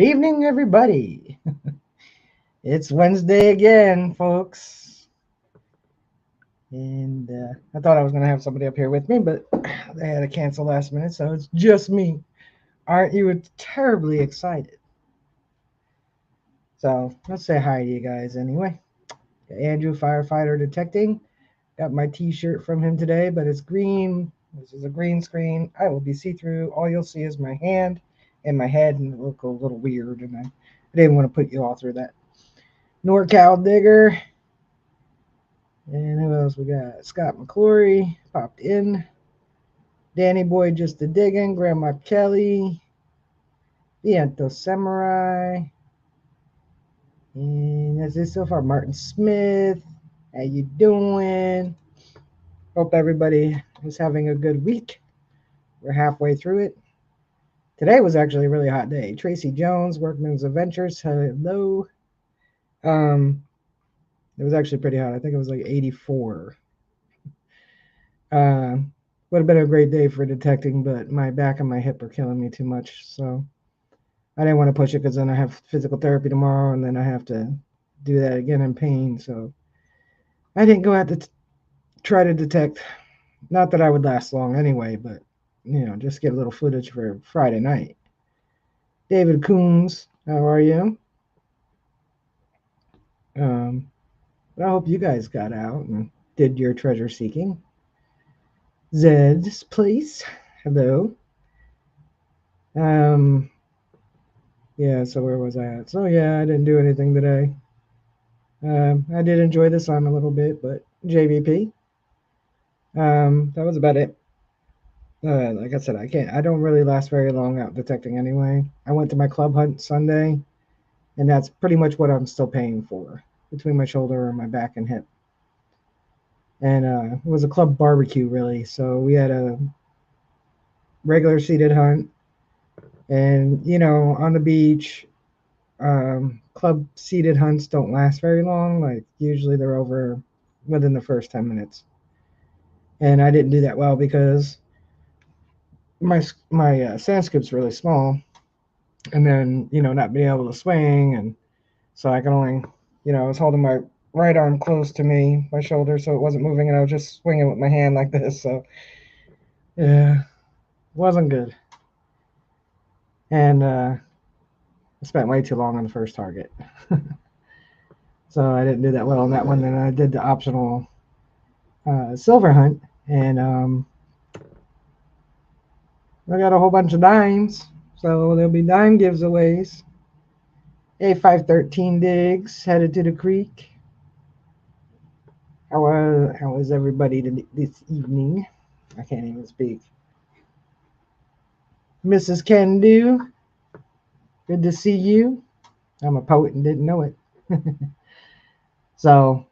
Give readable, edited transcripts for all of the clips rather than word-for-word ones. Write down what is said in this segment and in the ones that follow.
Good evening, everybody. It's Wednesday again, folks. And I thought I was going to have somebody up here with me, but they had to cancel last minute, so it's just me. Aren't you terribly excited? So let's say hi to you guys anyway. Andrew, firefighter detecting. Got my t-shirt from him today, but it's green. This is a green screen. I will be see-through. All you'll see is my hand and my head, and it look a little weird, and I didn't want to put you all through that. NorCal Digger. And who else we got? Scott McClory popped in. Danny Boy just a digging. Grandma Kelly. Viento Samurai. And that's it so far. Martin Smith. How you doing? Hope everybody is having a good week. We're halfway through it. Today was actually a really hot day. Tracy Jones, Workman's Adventures. Hello. It was actually pretty hot. I think it was like 84. Would have been a great day for detecting, but my back and my hip are killing me too much. So I didn't want to push it because then I have physical therapy tomorrow, and then I have to do that again in pain. So I didn't go out to try to detect. Not that I would last long anyway, but just get a little footage for Friday night. David Coombs, how are you? But I hope you guys got out and did your treasure seeking. Zed's place, hello. Yeah, so where was I at? So yeah, I didn't do anything today. I did enjoy the sun a little bit, but JVP. That was about it. Like I said, I don't really last very long out detecting anyway. I went to my club hunt Sunday, and that's pretty much what I'm still paying for, between my shoulder and my back and hip. And it was a club barbecue, really. So we had a regular seated hunt, and on the beach, club seated hunts don't last very long. Like usually they're over within the first 10 minutes. And I didn't do that well because my sand scoop's really small, and then not being able to swing, and so I can only I was holding my right arm close to me, my shoulder, so it wasn't moving, and I was just swinging with my hand like this. So yeah, wasn't good. And I spent way too long on the first target. So I didn't do that well on that one. And I did the optional silver hunt, and I got a whole bunch of dimes, so there'll be dime giveaways. A513 digs headed to the creek. How is everybody this evening? I can't even speak. Mrs. Can Do, good to see you. I'm a poet and didn't know it. So,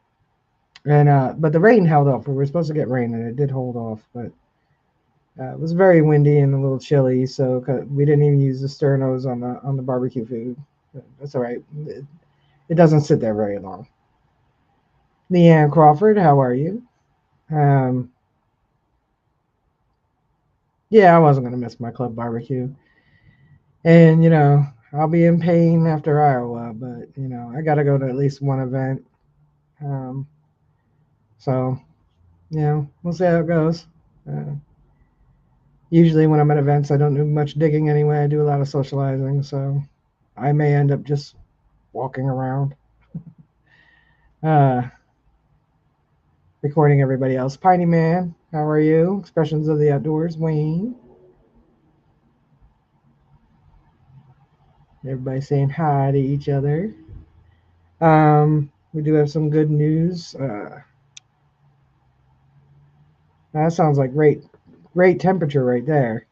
and but the rain held off. We were supposed to get rain, and it did hold off, but it was very windy and a little chilly, so we didn't even use the sternos on the barbecue food. That's all right. It doesn't sit there very long. Leanne Crawford, how are you? Yeah, I wasn't gonna miss my club barbecue, and I'll be in pain after Iowa, but I gotta go to at least one event. So we'll see how it goes. Usually when I'm at events, I don't do much digging anyway. I do a lot of socializing, so I may end up just walking around, recording everybody else. Piney Man, how are you? Expressions of the Outdoors, Wayne. Everybody saying hi to each other. We do have some good news. That sounds like great temperature right there.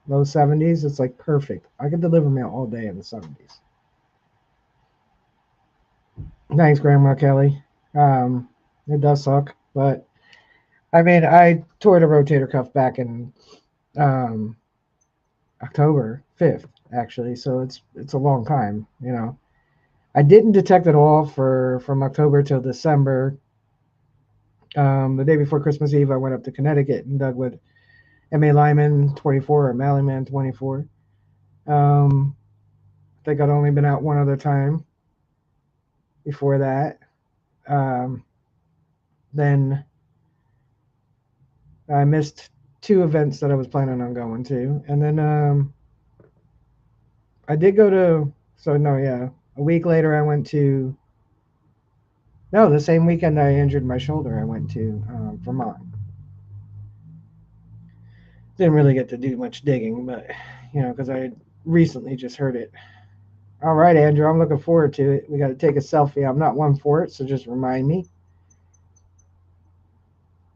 Low 70s. It's like perfect. I could deliver mail all day in the 70s. Thanks, Grandma Kelly. It does suck, but I mean, I tore the rotator cuff back in October 5th, actually, so it's a long time. I didn't detect it all from October till December. The day before Christmas Eve, I went up to Connecticut and dug with M.A. Lyman 24 or Mallyman 24. think I'd only been out one other time before that. Um, then I missed 2 events that I was planning on going to. And then I did go to, so no, yeah. A week later, I went to, no, the same weekend I injured my shoulder, I went to Vermont. Didn't really get to do much digging, but, because I recently just heard it. All right, Andrew, I'm looking forward to it. We got to take a selfie. I'm not one for it, so just remind me.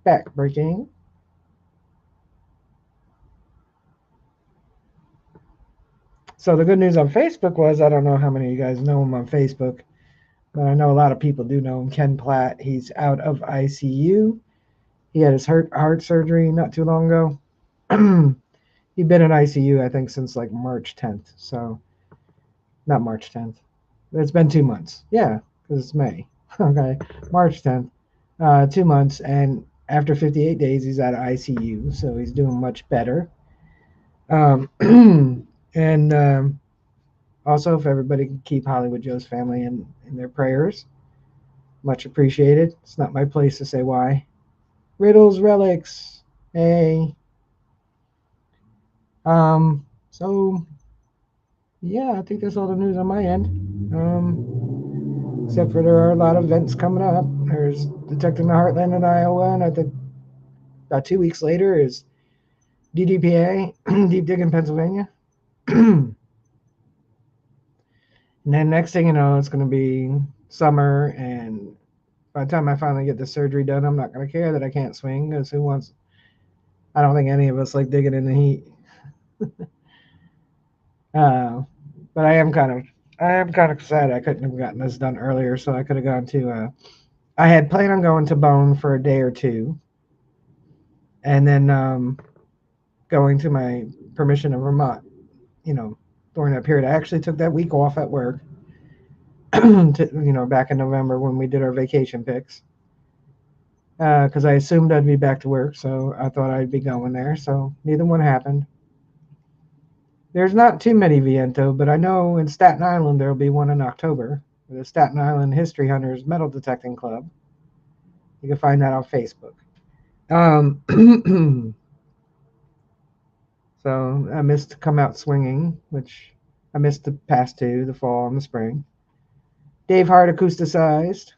Back breaking. So the good news on Facebook was, I don't know how many of you guys know him on Facebook, but I know a lot of people do know him. Ken Platt, he's out of ICU. He had his heart surgery not too long ago. He'd been in ICU, I think, since like March 10th. So, not March 10th. It's been 2 months. Yeah, because it's May. Okay, March 10th. 2 months, and after 58 days, he's out of ICU, so he's doing much better. And also, if everybody can keep Hollywood Joe's family in their prayers, much appreciated. It's not my place to say why. Riddles, relics, hey. So yeah, I think that's all the news on my end. Except for there are a lot of events coming up. There's Detecting the Heartland in Iowa, and I think about 2 weeks later is DDPA, Deep Dig in Pennsylvania. And then next thing you know, it's going to be summer, and by the time I finally get the surgery done, I'm not going to care that I can't swing, because who wants? I don't think any of us like digging in the heat. But I am kind of sad I couldn't have gotten this done earlier, so I could have gone to. I had planned on going to Bone for a day or two, and then going to my permission in Vermont. During that period, I actually took that week off at work. Back in November when we did our vacation pics, because I assumed I'd be back to work, so I thought I'd be going there. So neither one happened. There's not too many Viento, but I know in Staten Island there will be one in October. The Staten Island History Hunters Metal Detecting Club. You can find that on Facebook. So I missed Come Out Swinging, which I missed the past two, the fall and the spring. Dave Hart Acousticized,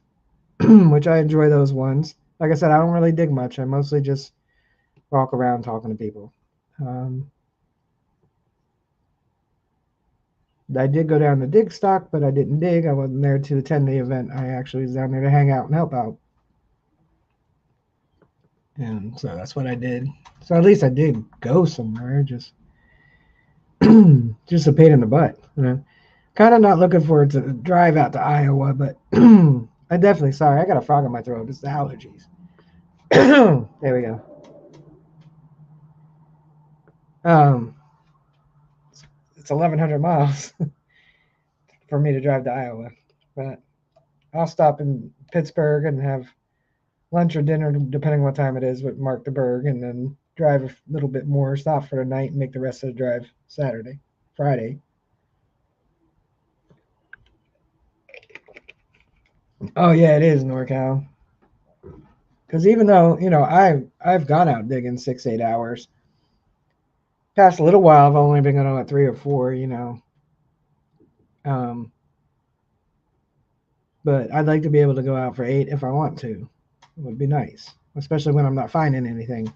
which I enjoy those ones. Like I said, I don't really dig much. I mostly just walk around talking to people. I did go down to dig stock, but I didn't dig. I wasn't there to attend the event. I actually was down there to hang out and help out. And so that's what I did. So at least I did go somewhere. Just a pain in the butt. Kind of not looking forward to the drive out to Iowa, but I definitely, sorry, I got a frog in my throat. It's the allergies. There we go. It's 1,100 miles for me to drive to Iowa, but I'll stop in Pittsburgh and have lunch or dinner, depending what time it is, with Mark DeBerg, and then drive a little bit more, stop for the night, and make the rest of the drive Friday. Oh yeah, it is NorCal. Because even though I've gone out digging 6-8 hours, past a little while I've only been going at 3 or 4. But I'd like to be able to go out for 8 if I want to. It would be nice, especially when I'm not finding anything.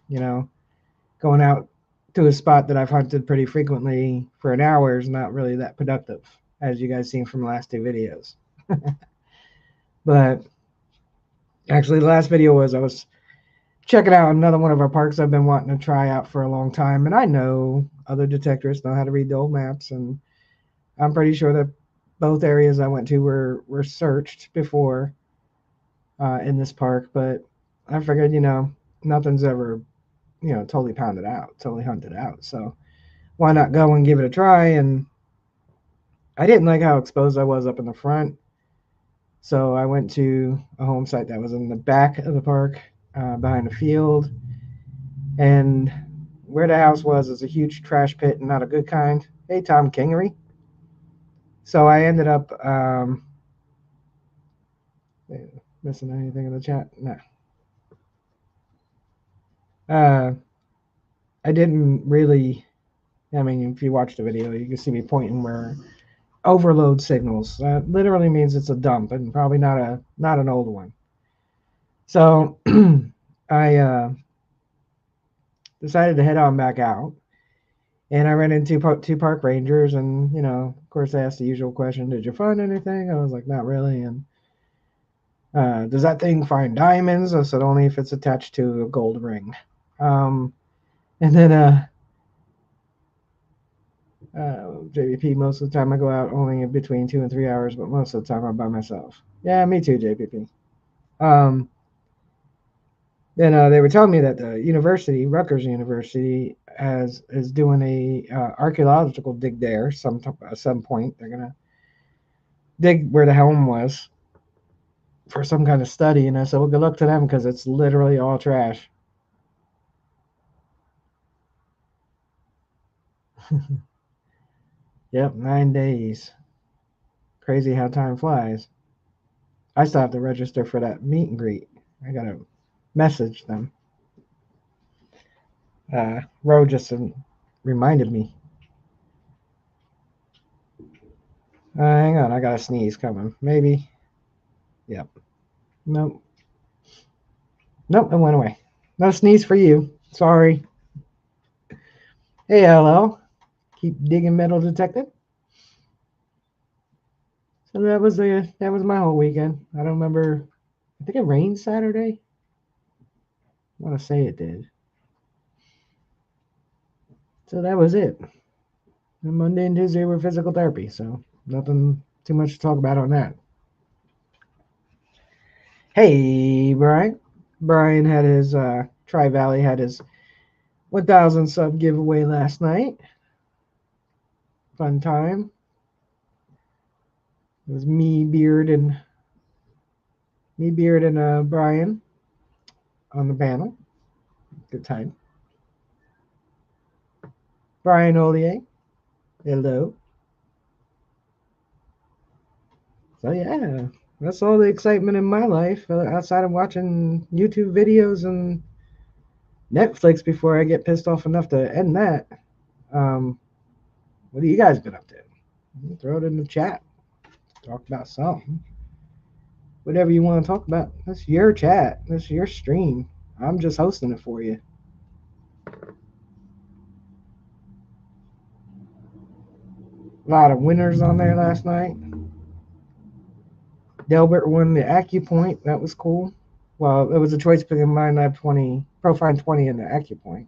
Going out to a spot that I've hunted pretty frequently for an hour is not really that productive, as you guys seen from the last 2 videos. But actually, the last video was I was checking out another one of our parks I've been wanting to try out for a long time, and I know other detectorists know how to read the old maps, and I'm pretty sure that both areas I went to were searched before in this park, but I figured, nothing's ever, totally pounded out, totally hunted out. So why not go and give it a try? And I didn't like how exposed I was up in the front. So I went to a home site that was in the back of the park, behind the field. And where the house was is a huge trash pit, and not a good kind. Hey, Tom Kingery. So I ended up missing anything in the chat? No. I didn't really. I mean, if you watch the video, you can see me pointing where overload signals. That literally means it's a dump, and probably not an old one. So I decided to head on back out, and I ran into two park rangers, and of course, they asked the usual question: "Did you find anything?" I was like, "Not really." And does that thing find diamonds? I said, "Only if it's attached to a gold ring." And then JVP, most of the time I go out only in between 2 and 3 hours, but most of the time I'm by myself. Yeah, me too, JVP. Then they were telling me that the university, Rutgers University, is doing a archaeological dig there. At some point, they're gonna dig where the helm was for some kind of study. And I said, well, good luck to them because it's literally all trash. Yep, 9 days. Crazy how time flies. I still have to register for that meet and greet. I gotta message them. Ro just reminded me. Hang on, I got a sneeze coming. Maybe. Yep. Nope. Nope, it went away. No sneeze for you. Sorry. Hey, hello. Keep digging, metal detective. So that was my whole weekend. I don't remember. I think it rained Saturday. I want to say it did. So that was it. And Monday and Tuesday were physical therapy, so nothing too much to talk about on that. Hey, Brian. Brian had his Tri Valley had his 1,000 sub giveaway last night. Fun time. It was me, Beard, and Brian on the panel. Good time. Brian Ollier. Hello. So yeah, that's all the excitement in my life outside of watching YouTube videos and Netflix before I get pissed off enough to end that. What have you guys been up to? Throw it in the chat. Talk about something. Whatever you want to talk about. That's your chat. That's your stream. I'm just hosting it for you. A lot of winners on there last night. Delbert won the AccuPoint. That was cool. Well, it was a choice between Minelab 20, Profine 20, and the AccuPoint.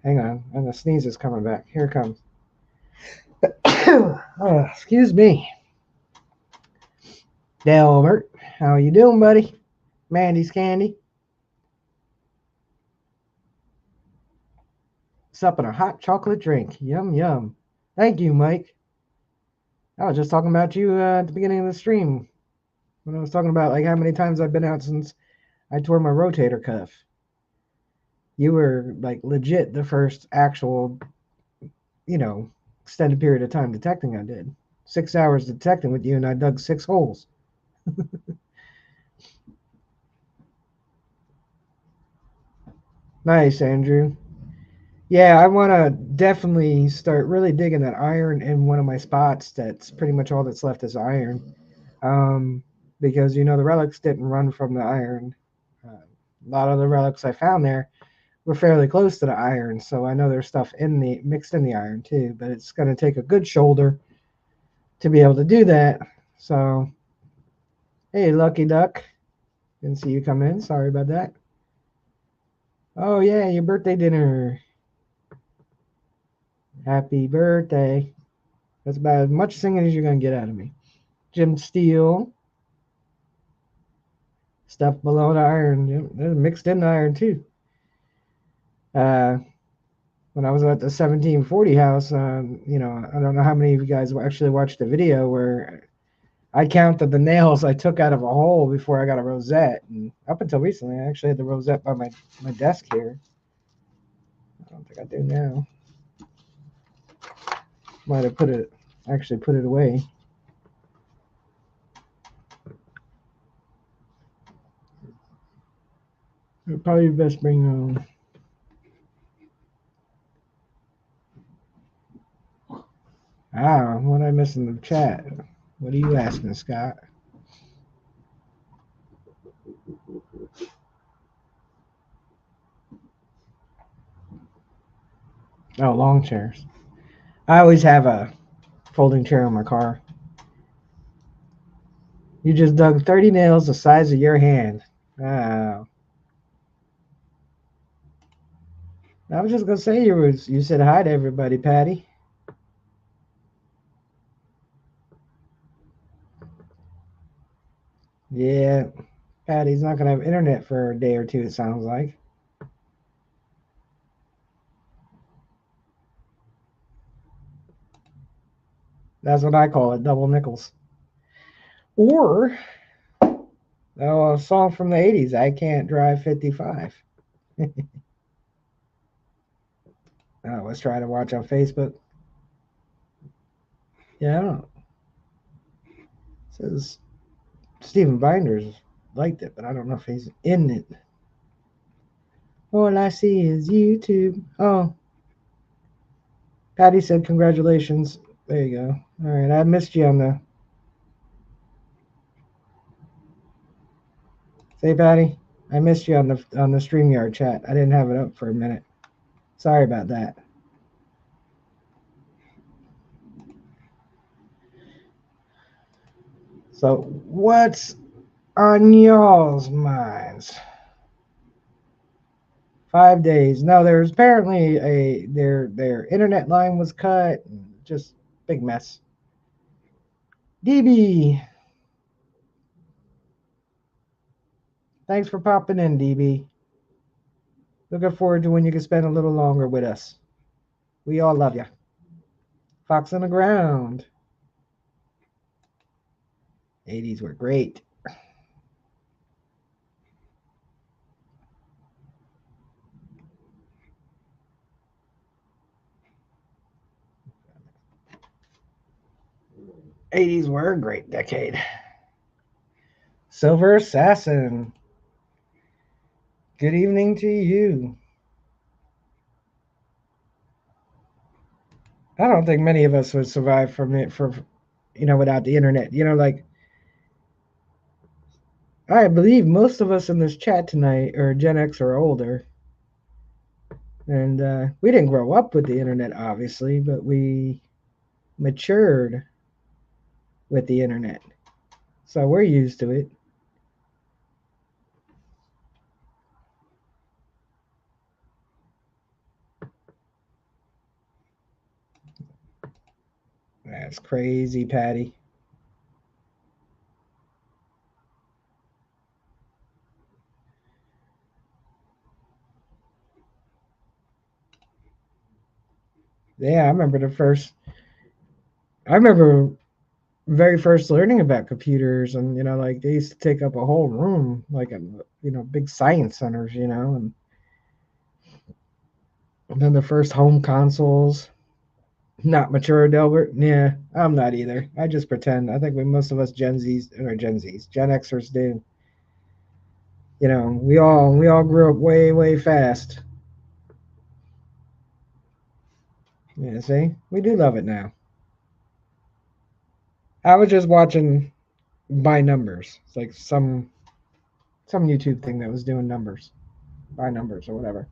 Hang on. And the sneeze is coming back. Here it comes. Excuse me. Delbert, how you doing, buddy? Mandy's Candy. Supping a hot chocolate drink. Yum, yum. Thank you, Mike. I was just talking about you at the beginning of the stream when I was talking about like how many times I've been out since I tore my rotator cuff. You were like legit the first actual, extended period of time detecting I did. 6 hours detecting with you, and I dug 6 holes. Nice, Andrew. Yeah, I want to definitely start really digging that iron in one of my spots. That's pretty much all that's left is iron. Because, the relics didn't run from the iron. A lot of the relics I found there were fairly close to the iron, so I know there's stuff mixed in the iron too, but it's going to take a good shoulder to be able to do that. So, hey, Lucky Duck. Didn't see you come in. Sorry about that. Oh, yeah, your birthday dinner. Happy birthday. That's about as much singing as you're going to get out of me. Jim Steele. Stuff below the iron. There's mixed in the iron, too. When I was at the 1740 house, I don't know how many of you guys actually watched the video where I counted the nails I took out of a hole before I got a rosette. And up until recently, I actually had the rosette by my desk here. I don't think I do now. Might have put it actually put it away. It'd probably be best bring what I missed in the chat? What are you asking, Scott? Oh, long chairs. I always have a folding chair in my car. You just dug 30 nails the size of your hand. Wow. I was just gonna say you said hi to everybody, Patty. Yeah, Patty's not gonna have internet for a day or two. It sounds like. That's what I call it, double nickels. Or a song from the '80s. I can't drive 55. Let's try to watch on Facebook. Yeah, I don't know. It says Steven Binders liked it, but I don't know if he's in it. All I see is YouTube. Oh, Patty said congratulations. There you go. All right, I missed you on the. Say, Patty, I missed you on the StreamYard chat. I didn't have it up for a minute. Sorry about that. So, what's on y'all's minds? 5 days. No, there's apparently their internet line was cut. Just big mess. DB, thanks for popping in, DB. Looking forward to when you can spend a little longer with us. We all love you. Fox on the ground. 80s were great. '80s were a great decade. Silver Assassin. Good evening to you. I don't think many of us would survive from it without the internet. Like I believe most of us in this chat tonight are Gen X or older. And we didn't grow up with the internet, obviously, but we matured with the internet. So we're used to it. That's crazy, Patty. Yeah, I remember very first learning about computers, and like they used to take up a whole room, like a big science centers, and then the first home consoles. Not mature, Delbert. Yeah, I'm not either. I just pretend. I think most of us Gen Xers do. We all grew up way, way fast. Yeah, see, we do love it now. I was just watching by numbers. It's like some YouTube thing that was doing numbers by numbers or whatever.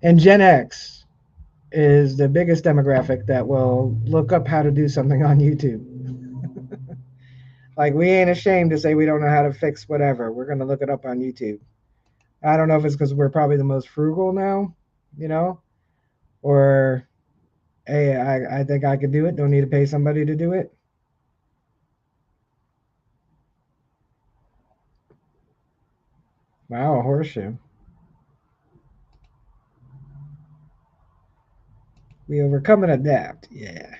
And Gen X is the biggest demographic that will look up how to do something on YouTube. Like we ain't ashamed to say we don't know how to fix whatever. We're gonna look it up on YouTube. I don't know if it's because we're probably the most frugal now, or hey, I think I could do it. Don't need to pay somebody to do it. Wow, a horseshoe. We overcome and adapt. Yeah.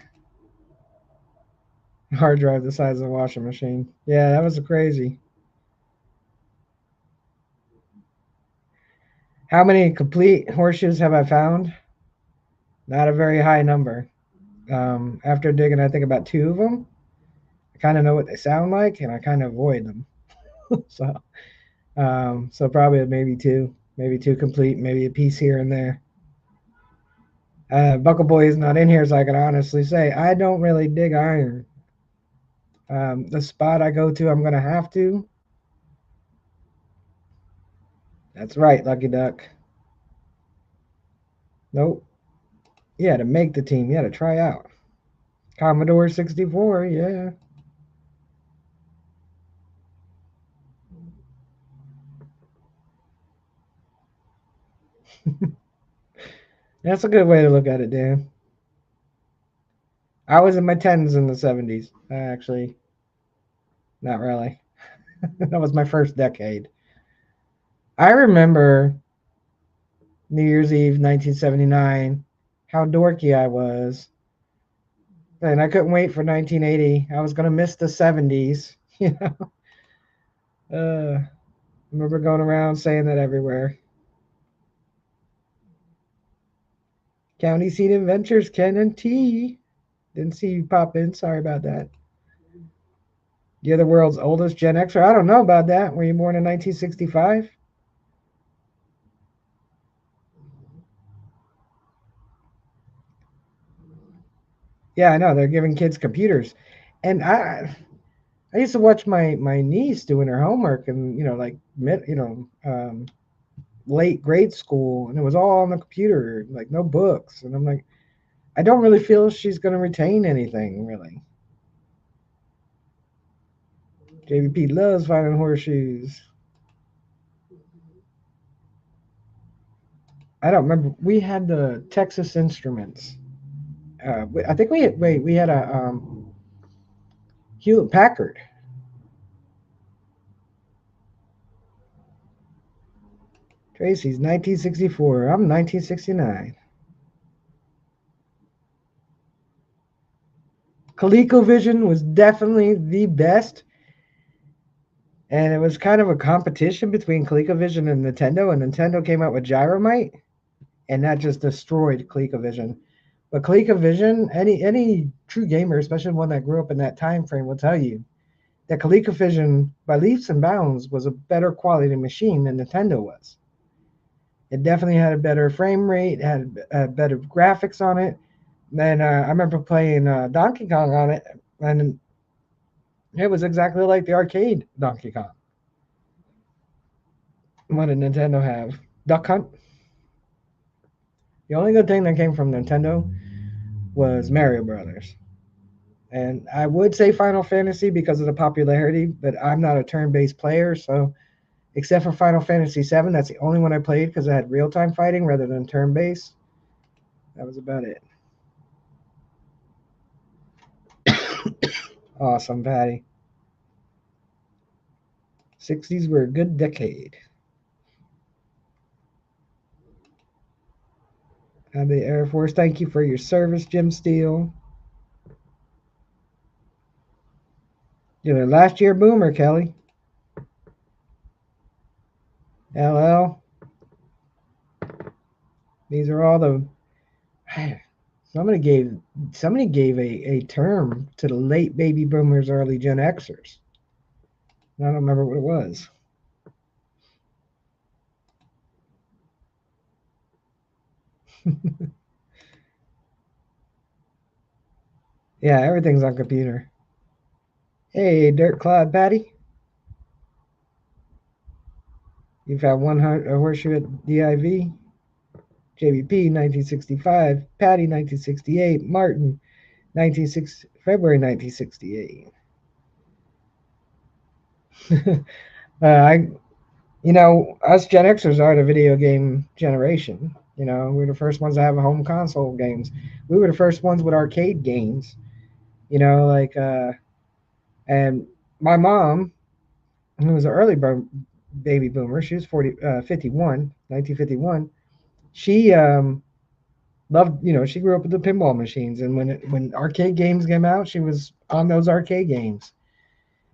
Hard drive the size of a washing machine. Yeah, that was crazy. How many complete horseshoes have I found? Not a very high number. After digging, I think about two of them, I kind of know what they sound like, and I kind of avoid them. So probably maybe two complete, maybe a piece here and there. Buckle Boy is not in here, so I can honestly say I don't really dig iron. The spot I go to, I'm gonna have to. That's right, Lucky Duck. Nope. You had to make the team. You had to try out. Commodore 64, yeah. That's a good way to look at it, Dan. I was in my tens in the 70s. Actually, not really. That was my first decade. I remember New Year's Eve 1979, how dorky I was. And I couldn't wait for 1980. I was going to miss the 70s. You know, I remember going around saying that everywhere. County Seat Adventures, Ken and T. Didn't see you pop in. Sorry about that. You're the world's oldest Gen Xer. I don't know about that. Were you born in 1965? Yeah, I know. They're giving kids computers. And I used to watch my niece doing her homework and, like, late grade school, and it was all on the computer, like no books. And I'm like, I don't really feel she's going to retain anything, really. JVP loves finding horseshoes. I don't remember. We had the Texas Instruments. I think we had a Hewlett Packard. Tracy's 1964. I'm 1969. ColecoVision was definitely the best, and it was kind of a competition between ColecoVision and Nintendo. And Nintendo came out with Gyromite, and that just destroyed ColecoVision. But ColecoVision, any true gamer, especially one that grew up in that time frame, will tell you that ColecoVision, by leaps and bounds, was a better quality machine than Nintendo was. It definitely had a better frame rate, had better graphics on it. And I remember playing Donkey Kong on it, and it was exactly like the arcade Donkey Kong. What did Nintendo have? Duck Hunt. The only good thing that came from Nintendo was Mario Brothers. And I would say Final Fantasy because of the popularity, but I'm not a turn-based player, so except for Final Fantasy VII, that's the only one I played because I had real-time fighting rather than turn-based. That was about it. Awesome, Patty. 60s were a good decade. And the Air Force, thank you for your service, Jim Steele. You're the last year boomer, Kelly. LL. These are all the. Somebody gave a term to the late baby boomers, early Gen Xers. I don't remember what it was. Yeah, everything's on computer. Hey, Dirt Cloud Patty. You've had a horseshoe at DIV. JVP 1965. Patty 1968. Martin February 1968. I us Gen Xers are the video game generation. We're the first ones to have home console games. We were the first ones with arcade games. Like and my mom, who was an early baby boomer, she was 1951. She loved, she grew up with the pinball machines, and when arcade games came out, she was on those arcade games,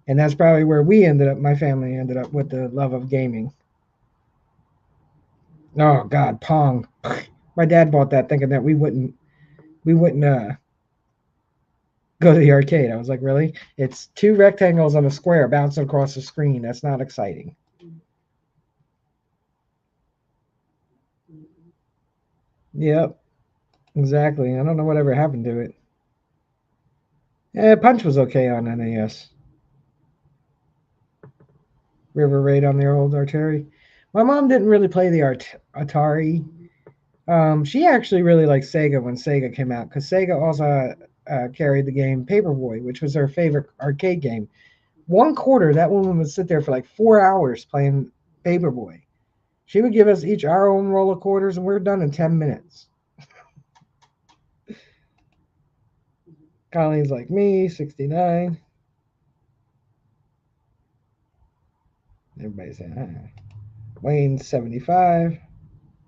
and that's probably where my family ended up with the love of gaming. Oh God, Pong. My dad bought that thinking that we wouldn't go to the arcade. I was like, really? It's two rectangles on a square bouncing across the screen. That's not exciting. Yep, exactly. I don't know whatever happened to it. Yeah, Punch was okay on NES. River Raid on the old Atari. My mom didn't really play the Atari. She actually really liked Sega when Sega came out because Sega also carried the game Paperboy, which was her favorite arcade game. One quarter, that woman would sit there for like 4 hours playing Paperboy. She would give us each our own roll of quarters, and we are done in 10 minutes. Colleen's like me, 69. Everybody's saying, Wayne's 75,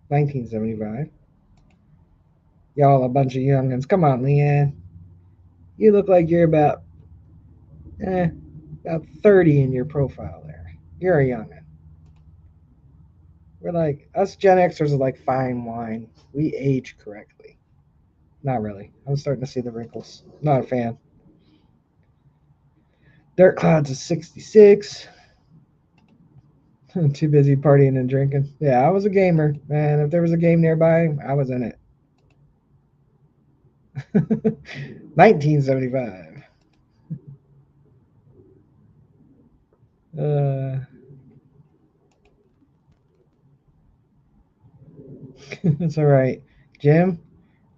1975. Y'all a bunch of youngins. Come on, Leanne. You look like you're eh, about 30 in your profile there. You're a youngin. We're like, us Gen Xers are like fine wine. We age correctly. Not really. I'm starting to see the wrinkles. Not a fan. Dirt Clouds is 66. Too busy partying and drinking. Yeah, I was a gamer, man. If there was a game nearby, I was in it. 1975. That's all right. Jim,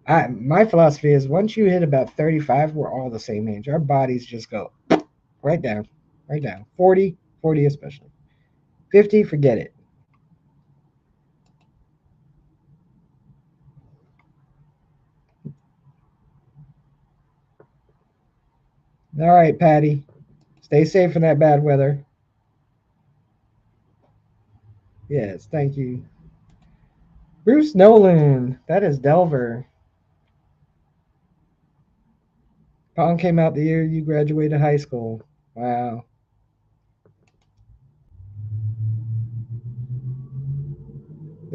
my philosophy is once you hit about 35, we're all the same age. Our bodies just go right down, right down. 40, 40 especially. 50, forget it. All right, Patty. Stay safe in that bad weather. Yes, thank you. Bruce Nolan. That is Delver. Pong came out the year you graduated high school. Wow.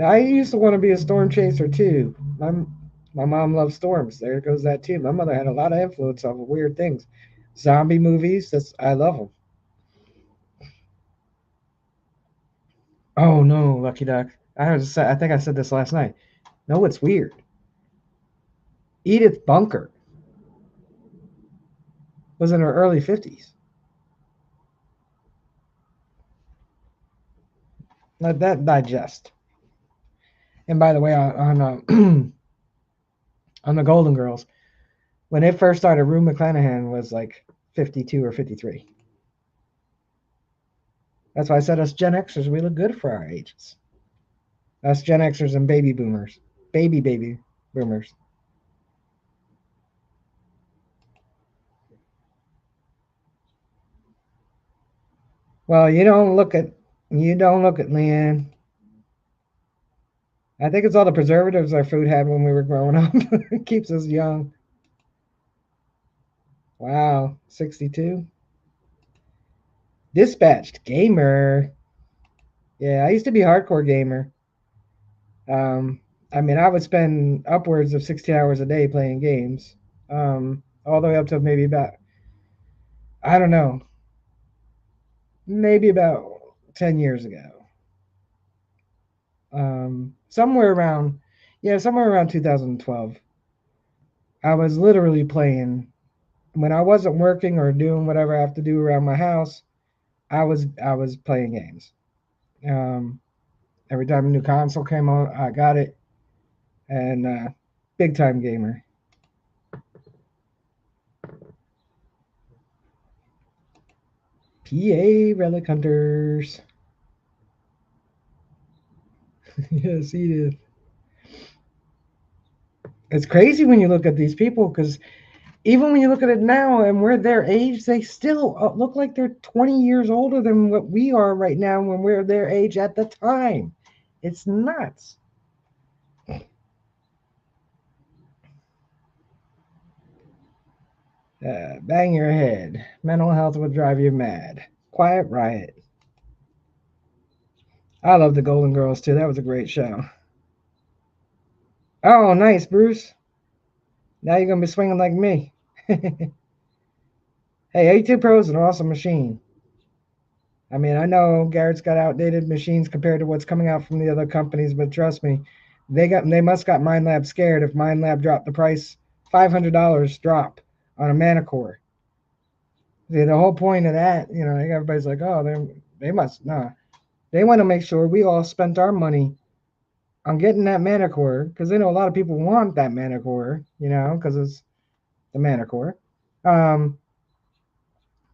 I used to want to be a storm chaser too. My mom loves storms. There goes that too. My mother had a lot of influence on weird things. Zombie movies. I love them. Oh no, Lucky Duck. I think I said this last night. No, it's weird. Edith Bunker was in her early 50s. Let that digest. And by the way, on the Golden Girls, when it first started, Rue McClanahan was like 52 or 53. That's why I said us Gen Xers, we look good for our ages. Us Gen Xers and baby boomers. Baby boomers. Well, you don't look at Leanne. I think it's all the preservatives our food had when we were growing up. It keeps us young. Wow, 62. Dispatched gamer. Yeah, I used to be a hardcore gamer. I mean, I would spend upwards of 16 hours a day playing games, all the way up to maybe about, I don't know, maybe about 10 years ago. Somewhere around, yeah, somewhere around 2012. I was literally playing when I wasn't working or doing whatever I have to do around my house. I was playing games. Um, every time a new console came out, I got it, and big time gamer. PA Relic Hunters. Yes, he did. It's crazy when you look at these people because even when you look at it now and we're their age, they still look like they're 20 years older than what we are right now when we're their age at the time. It's nuts. Bang your head. Mental health would drive you mad. Quiet Riot. I love the Golden Girls too. That was a great show. Oh, nice, Bruce. Now you're going to be swinging like me. Hey, A2 Pro is an awesome machine. I mean, I know Garrett's got outdated machines compared to what's coming out from the other companies, but trust me, they must got Minelab scared if Minelab dropped the price $500 drop on a Manicore. See, the whole point of that, you know, everybody's like, oh, they must nah. They want to make sure we all spent our money on getting that Manicore because they know a lot of people want that Manicore, you know, because it's the Manicore. Um,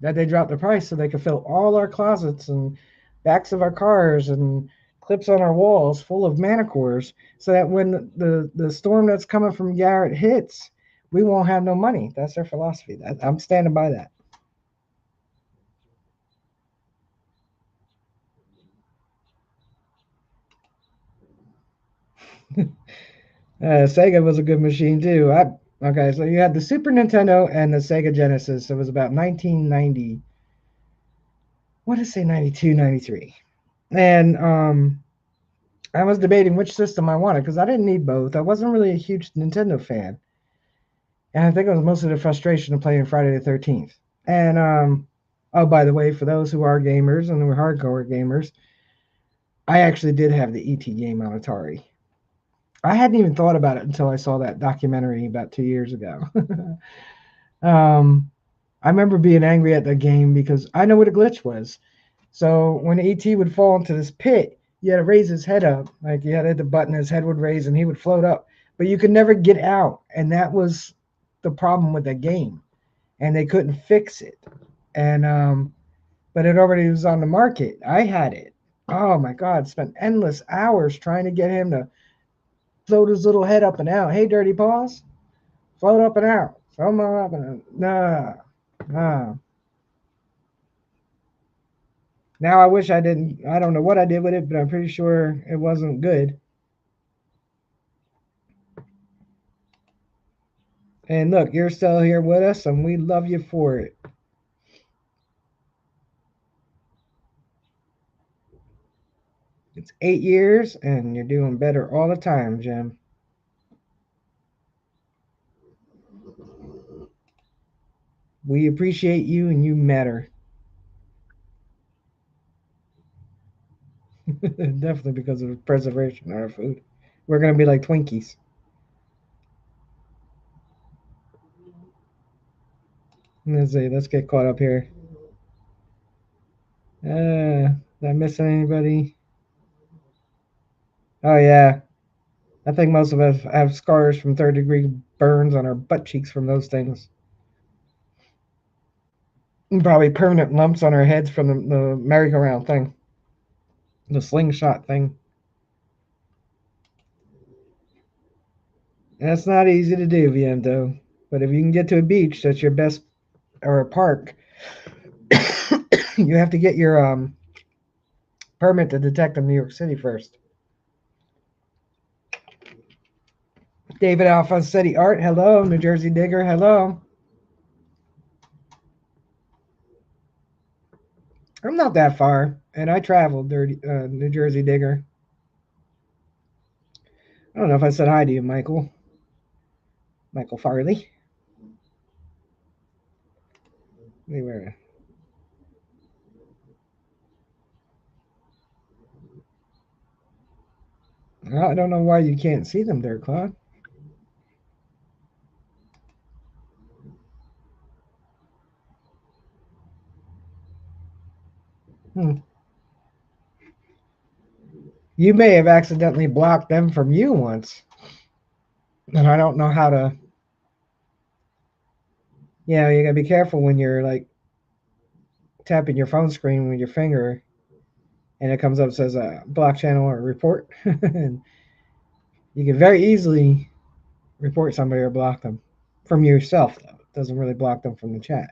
that they dropped the price so they could fill all our closets and backs of our cars and clips on our walls full of Manicores so that when the storm that's coming from Garrett hits, we won't have no money. That's their philosophy. I'm standing by that. Sega was a good machine too. Okay, so you had the Super Nintendo and the Sega Genesis. It was about 1990. What did I say? 92, 93. And I was debating which system I wanted because I didn't need both. I wasn't really a huge Nintendo fan, and I think it was mostly the frustration of playing Friday the 13th. And oh, by the way, for those who are gamers and who are hardcore gamers, I actually did have the ET game on Atari. I hadn't even thought about it until I saw that documentary about 2 years ago. um, I remember being angry at the game because I know what a glitch was. So when ET would fall into this pit, you had to raise his head up. Like you had to hit the button, his head would raise and he would float up. But you could never get out. And that was the problem with the game. And they couldn't fix it. And but it already was on the market. I had it. Oh my God, spent endless hours trying to get him to float his little head up and out. Hey, dirty paws, float up and out. Float up and out. Nah, nah. Now I wish I didn't. I don't know what I did with it, but I'm pretty sure it wasn't good. And look, you're still here with us, and we love you for it. It's 8 years, and you're doing better all the time, Jim. We appreciate you, and you matter. Definitely because of preservation of our food. We're gonna be like Twinkies. Let's see. Let's get caught up here. Did I miss anybody? Oh yeah, I think most of us have scars from third-degree burns on our butt cheeks from those things. And probably permanent lumps on our heads from the merry-go-round thing, the slingshot thing. And that's not easy to do, Viento. But if you can get to a beach, that's your best, or a park, you have to get your permit to detect in New York City first. David Alpha City Art, hello. New Jersey Digger, hello. I'm not that far, and I traveled, dirty New Jersey Digger. I don't know if I said hi to you, Michael. Michael Farley. Anywhere. I don't know why you can't see them there, Claude. Hmm. You may have accidentally blocked them from you once, and I don't know how to. Yeah, you gotta be careful when you're like tapping your phone screen with your finger, and it comes up says a block channel or report, and you can very easily report somebody or block them from yourself. Though it doesn't really block them from the chat.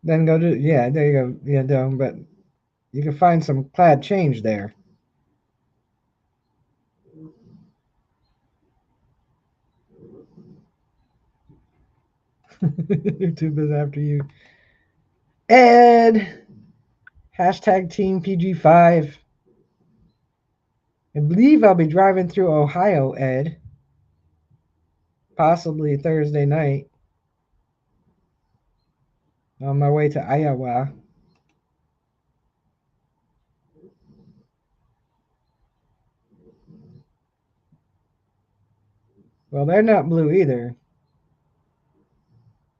Then go to yeah, there you go. Yeah, no, but you can find some plaid change there. YouTube is after you. Ed, hashtag Team PG5. I believe I'll be driving through Ohio, Ed. Possibly Thursday night. On my way to Iowa. Well, they're not blue either.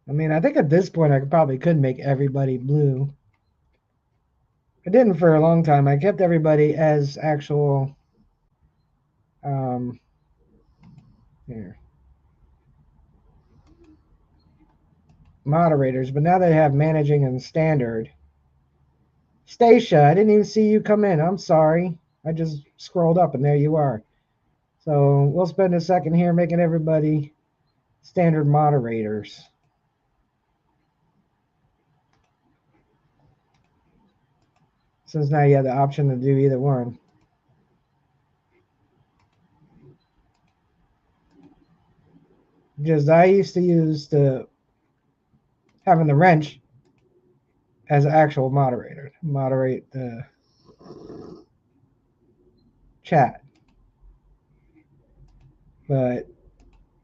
I mean, I think at this point I probably could make everybody blue. I didn't for a long time. I kept everybody as actual here moderators, but now they have managing and standard. Stacia, I didn't even see you come in. I'm sorry. I just scrolled up and there you are. So we'll spend a second here making everybody standard moderators. Since now you have the option to do either one. Just I used to use having the wrench as an actual moderator. Moderate the chat. But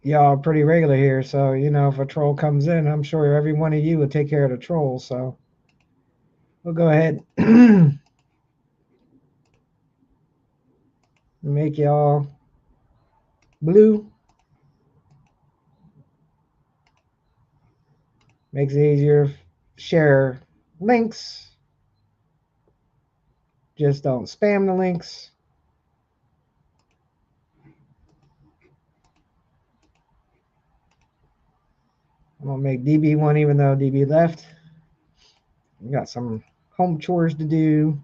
y'all are pretty regular here, so you know if a troll comes in, I'm sure every one of you will take care of the troll. So we'll go ahead make y'all blue. Makes it easier to share links. Just don't spam the links. I'm gonna make DB one even though DB left. We got some home chores to do.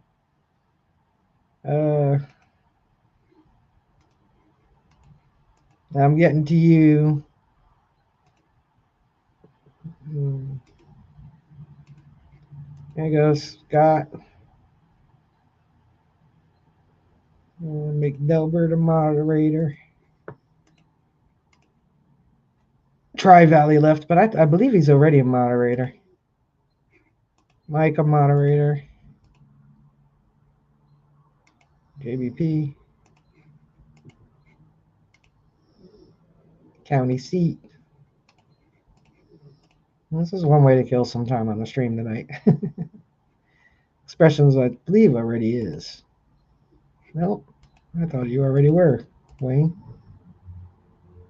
I'm getting to you. There you go, Scott. Make Delbert a moderator. Tri-Valley left, but I believe he's already a moderator. Mike a moderator. JBP. County seat. This is one way to kill some time on the stream tonight. Expressions I believe already is. Nope. I thought you already were, Wayne.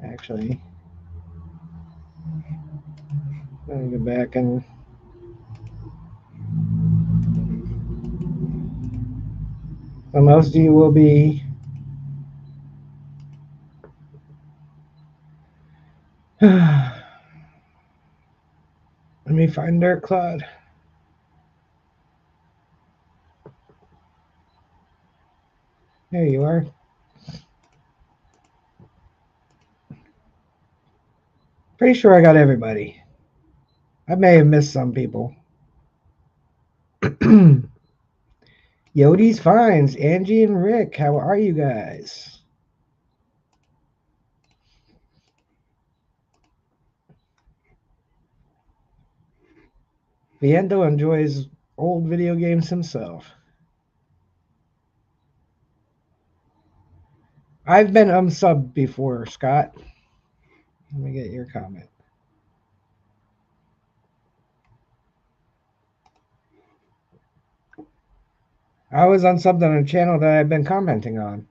Actually. Let me go back and so most of you will be let me find Dirt Cloud. There you are. Pretty sure I got everybody. I may have missed some people. Yodi's Finds, Angie and Rick, how are you guys? Viento enjoys old video games himself. I've been unsubbed before, Scott. Let me get your comment. I was unsubbed on a channel that I've been commenting on.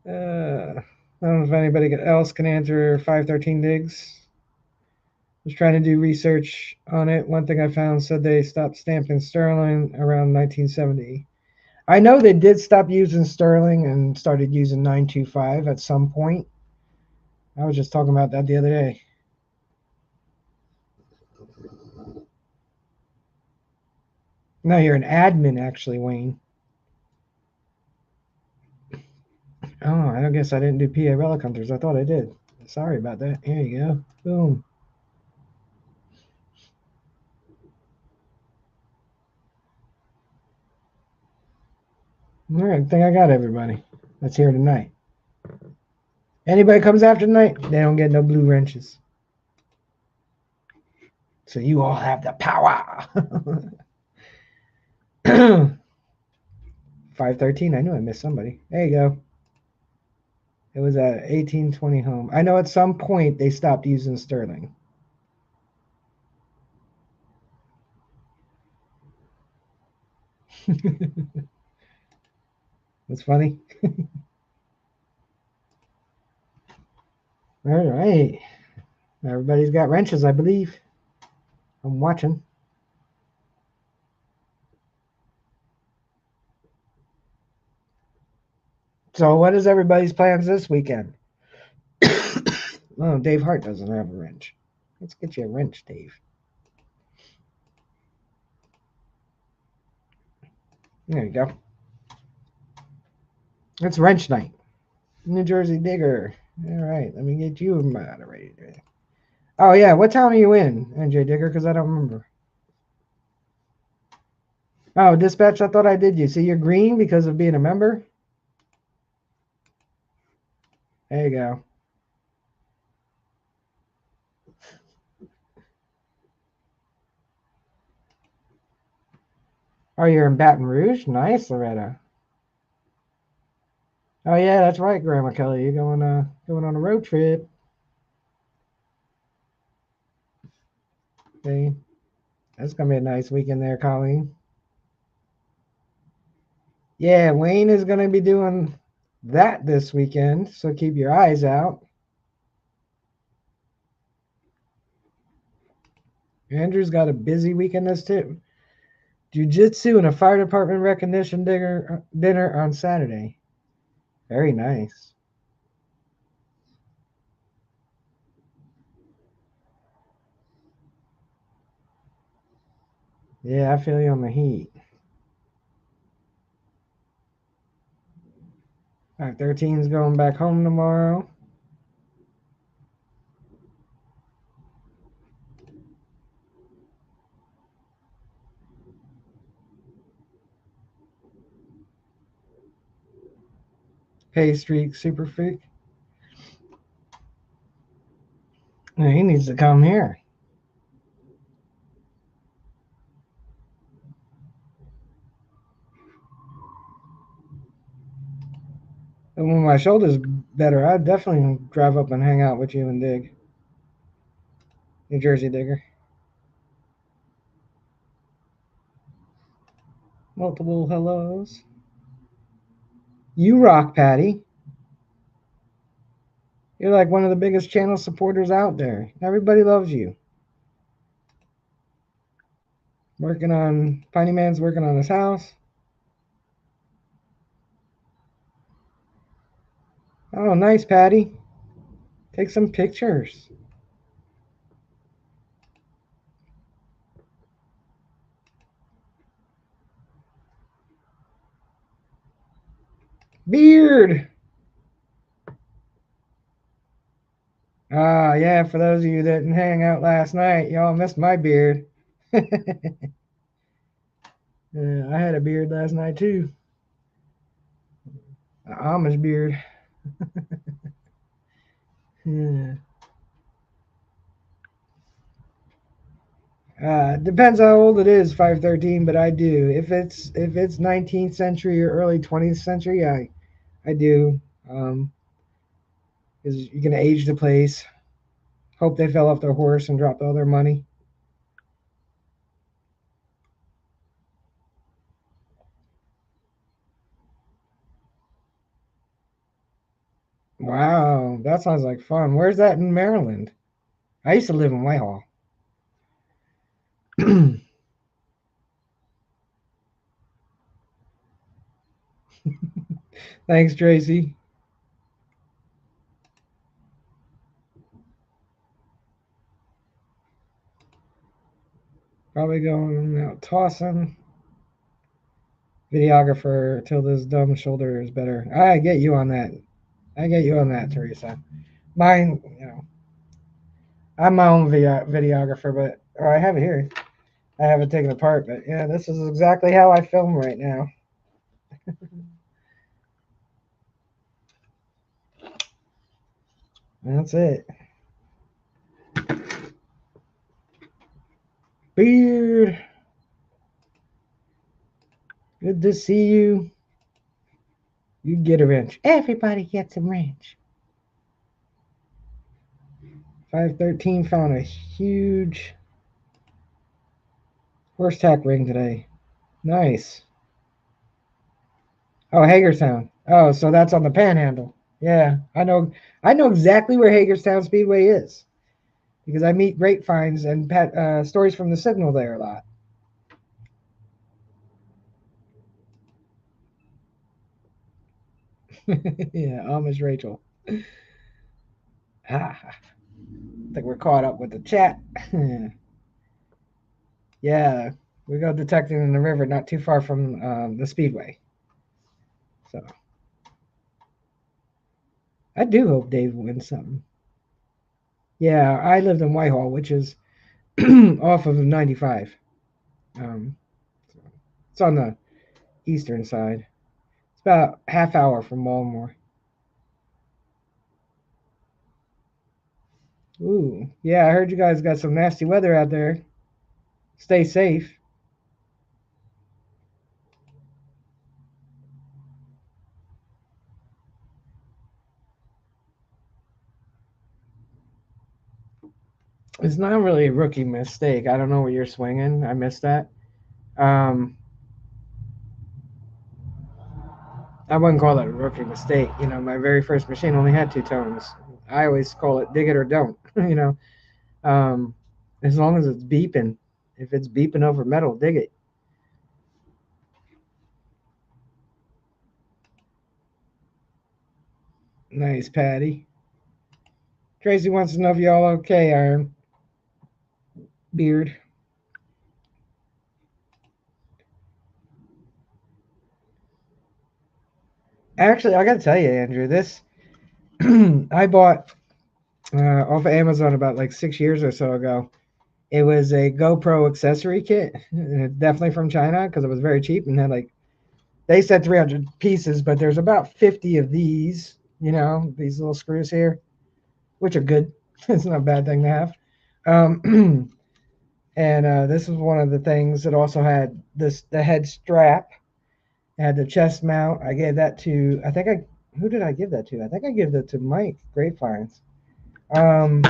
I don't know if anybody else can answer 513 digs. Was trying to do research on it. One thing I found said they stopped stamping sterling around 1970. I know they did stop using sterling and started using 925 at some point. I was just talking about that the other day. No, you're an admin, actually, Wayne. Oh, I guess I didn't do PA Relic Hunters. I thought I did. Sorry about that. Here you go. Boom. All right, I think I got everybody that's here tonight. Anybody comes after tonight, they don't get no blue wrenches. So you all have the power. 513. I knew I missed somebody. There you go. It was at 1820 home. I know at some point they stopped using sterling. That's funny. All right. Everybody's got wrenches, I believe. I'm watching. So what is everybody's plans this weekend? Oh, Dave Hart doesn't have a wrench. Let's get you a wrench, Dave. There you go. It's wrench night. New Jersey Digger. All right, let me get you a moderator. Oh, yeah, what town are you in, NJ Digger? Because I don't remember. Oh, dispatch, I thought I did you. See, you're green because of being a member? There you go. Oh, you're in Baton Rouge? Nice, Loretta. Oh, yeah, that's right, Grandma Kelly. You're going on a road trip. See? That's going to be a nice weekend there, Colleen. Yeah, Wayne is going to be doing that this weekend, so keep your eyes out. Andrew's got a busy weekend this too. Jiu-jitsu and a fire department recognition dinner on Saturday. Very nice. Yeah, I feel you on the heat. 13's going back home tomorrow. Pay Streak Super Freak. Yeah, he needs to come here. And when my shoulder's better, I'd definitely drive up and hang out with you and dig. New Jersey Digger. Multiple hellos. You rock, Patty. You're like one of the biggest channel supporters out there. Everybody loves you. Piney Man's working on his house. Oh, nice, Patty. Take some pictures. Beard. Ah, yeah, for those of you that didn't hang out last night, y'all missed my beard. I had a beard last night too. An Amish beard. Yeah. Depends how old it is, 513, but I do. If it's 19th century or early 20th century, I do. Because you can age the place. Hope they fell off their horse and dropped all their money. Wow, that sounds like fun. Where's that in Maryland? I used to live in Whitehall. Thanks, Tracy. Probably going out tossing. Videographer till this dumb shoulder is better. I get you on that. I get you on that, Teresa. Mine, I'm my own videographer, but or I have it here. I have it taken apart, but yeah, this is exactly how I film right now. That's it. Beard, good to see you. You get a wrench. Everybody gets a wrench. 513 found a huge horse tack ring today. Nice. Oh, Hagerstown. Oh, so that's on the Panhandle. Yeah, I know. I know exactly where Hagerstown Speedway is because I meet Great Finds and stories from the Signal there a lot. Yeah, Amish Rachel. Ah, I think we're caught up with the chat. Yeah, we go detecting in the river not too far from the Speedway. So I do hope Dave wins something. Yeah, I lived in Whitehall, which is off of 95. Um, it's on the eastern side. It's about half hour from Baltimore. Ooh, yeah, I heard you guys got some nasty weather out there. Stay safe. It's not really a rookie mistake. I don't know where you're swinging. I missed that. Um, I wouldn't call it a rookie mistake. You know, my very first machine only had two tones. I always call it dig it or don't. You know, um, as long as it's beeping. If it's beeping over metal, dig it. Nice, Patty. Tracy wants to know if y'all okay, Iron Beard. Actually, I gotta tell you, Andrew, this I bought off of Amazon about like 6 years or so ago. It was a GoPro accessory kit, definitely from China because it was very cheap and had like they said 300 pieces, but there's about 50 of these. You know, these little screws here, which are good. It's not a bad thing to have. Um, and this was one of the things that also had this the head strap. It had the chest mount. I gave that to who did I give that to? I think I gave that to Mike Great Finds. Um,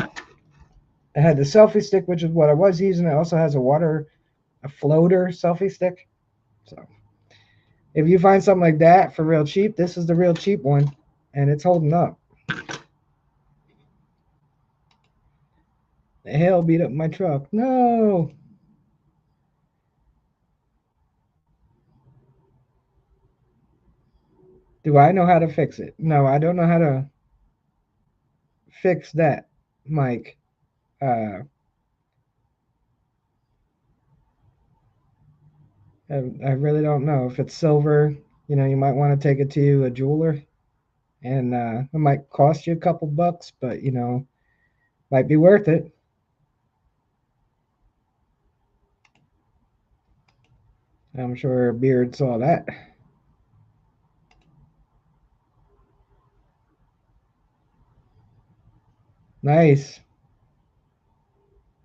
it had the selfie stick, which is what I was using. It also has a floater selfie stick. So if you find something like that for real cheap, this is the real cheap one, and it's holding up. The hail beat up my truck. No. Do I know how to fix it? No, I don't know how to fix that, Mike. Uh, I really don't know. If it's silver, you know, you might want to take it to a jeweler, and it might cost you a couple bucks, but you know, might be worth it. I'm sure Beard saw that. Nice.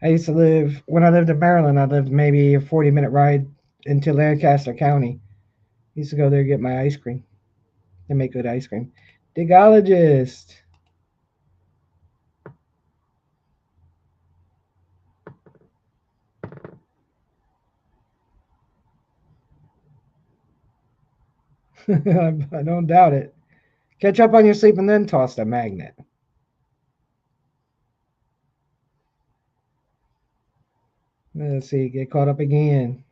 I used to live when I lived in Maryland. I lived maybe a 40-minute ride into Lancaster County. I used to go there to get my ice cream. They make good ice cream. Digologist. I don't doubt it. Catch up on your sleep and then toss the magnet. Let's see, get caught up again.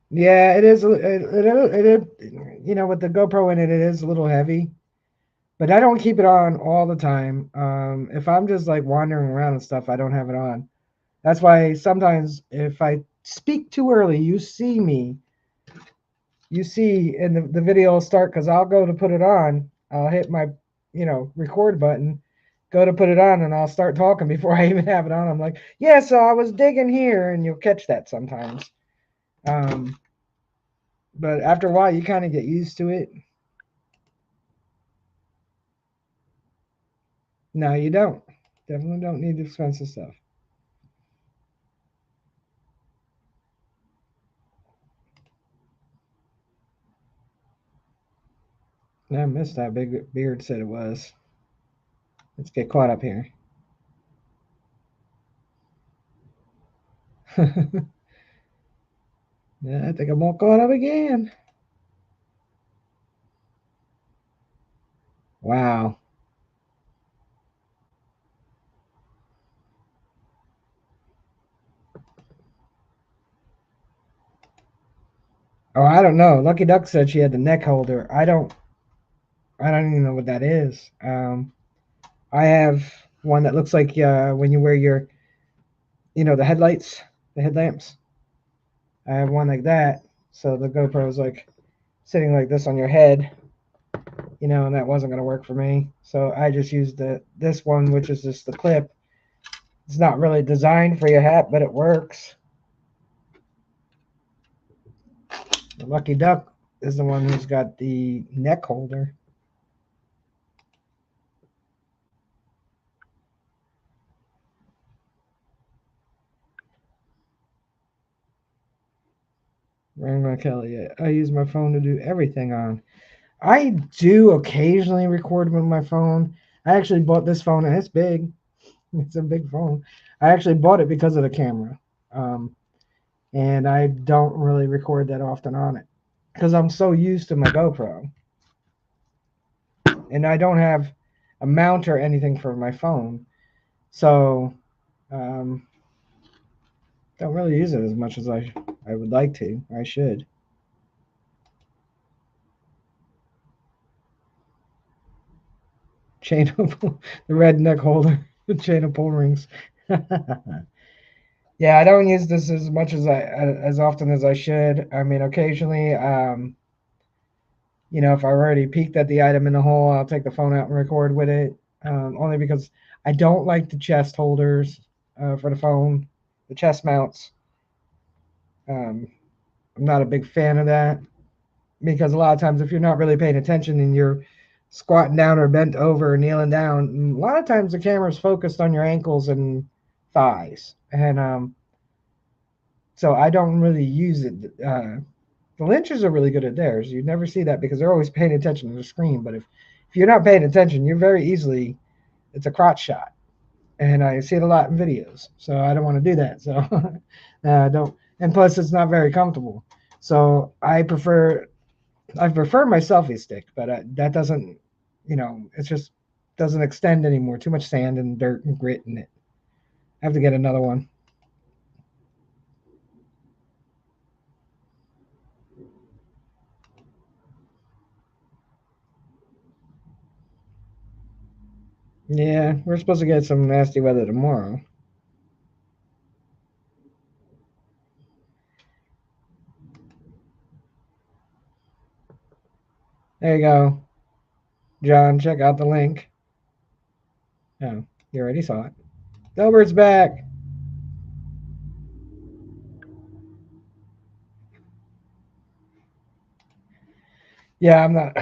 Yeah, it is. You know, with the GoPro in it, it is a little heavy. But I don't keep it on all the time. If I'm just like wandering around and stuff, I don't have it on. That's why sometimes if I speak too early, you see, and the video will start because I'll go to put it on. I'll hit my, record button, go to put it on, and I'll start talking before I even have it on. I'm like, yeah, so I was digging here, and you'll catch that sometimes. Um, but after a while, you kind of get used to it. No, you don't. Definitely don't need expensive stuff. I missed that big beard said it was. Let's get caught up here. Yeah, I think I'm all caught up again. Wow. Oh, I don't know. Lucky Duck said she had the neck holder. I don't even know what that is. I have one that looks like when you wear your, the headlights, the headlamps. I have one like that. So the GoPro is like sitting like this on your head, and that wasn't going to work for me. So I just used this one, which is just the clip. It's not really designed for your hat, but it works. The Lucky Duck is the one who's got the neck holder. I'm going to tell you, I use my phone to do everything on. I do occasionally record with my phone. I actually bought this phone, and it's big. It's a big phone. I actually bought it because of the camera. Um, and I don't really record that often on it because I'm so used to my GoPro. And I don't have a mount or anything for my phone. So, um, don't really use it as much as I would like to. I should. Chain of the red neck holder, the chain of pull rings. Yeah, I don't use this as much as often as I should. I mean, occasionally, if I already peeked at the item in the hole, I'll take the phone out and record with it. Only because I don't like the chest holders for the phone, the chest mounts. Um, I'm not a big fan of that because a lot of times if you're not really paying attention and you're squatting down or bent over or kneeling down, a lot of times the camera's focused on your ankles and thighs, and so I don't really use it. The Lynchers are really good at theirs. You never see that because they're always paying attention to the screen. But if you're not paying attention, you're very easily it's a crotch shot, and I see it a lot in videos. So I don't want to do that. So don't. And plus, it's not very comfortable. So I prefer my selfie stick, but that doesn't, it just doesn't extend anymore. Too much sand and dirt and grit in it. I have to get another one. Yeah, we're supposed to get some nasty weather tomorrow. There you go, John. Check out the link. Oh, you already saw it. Delbert's back. Yeah, I'm not.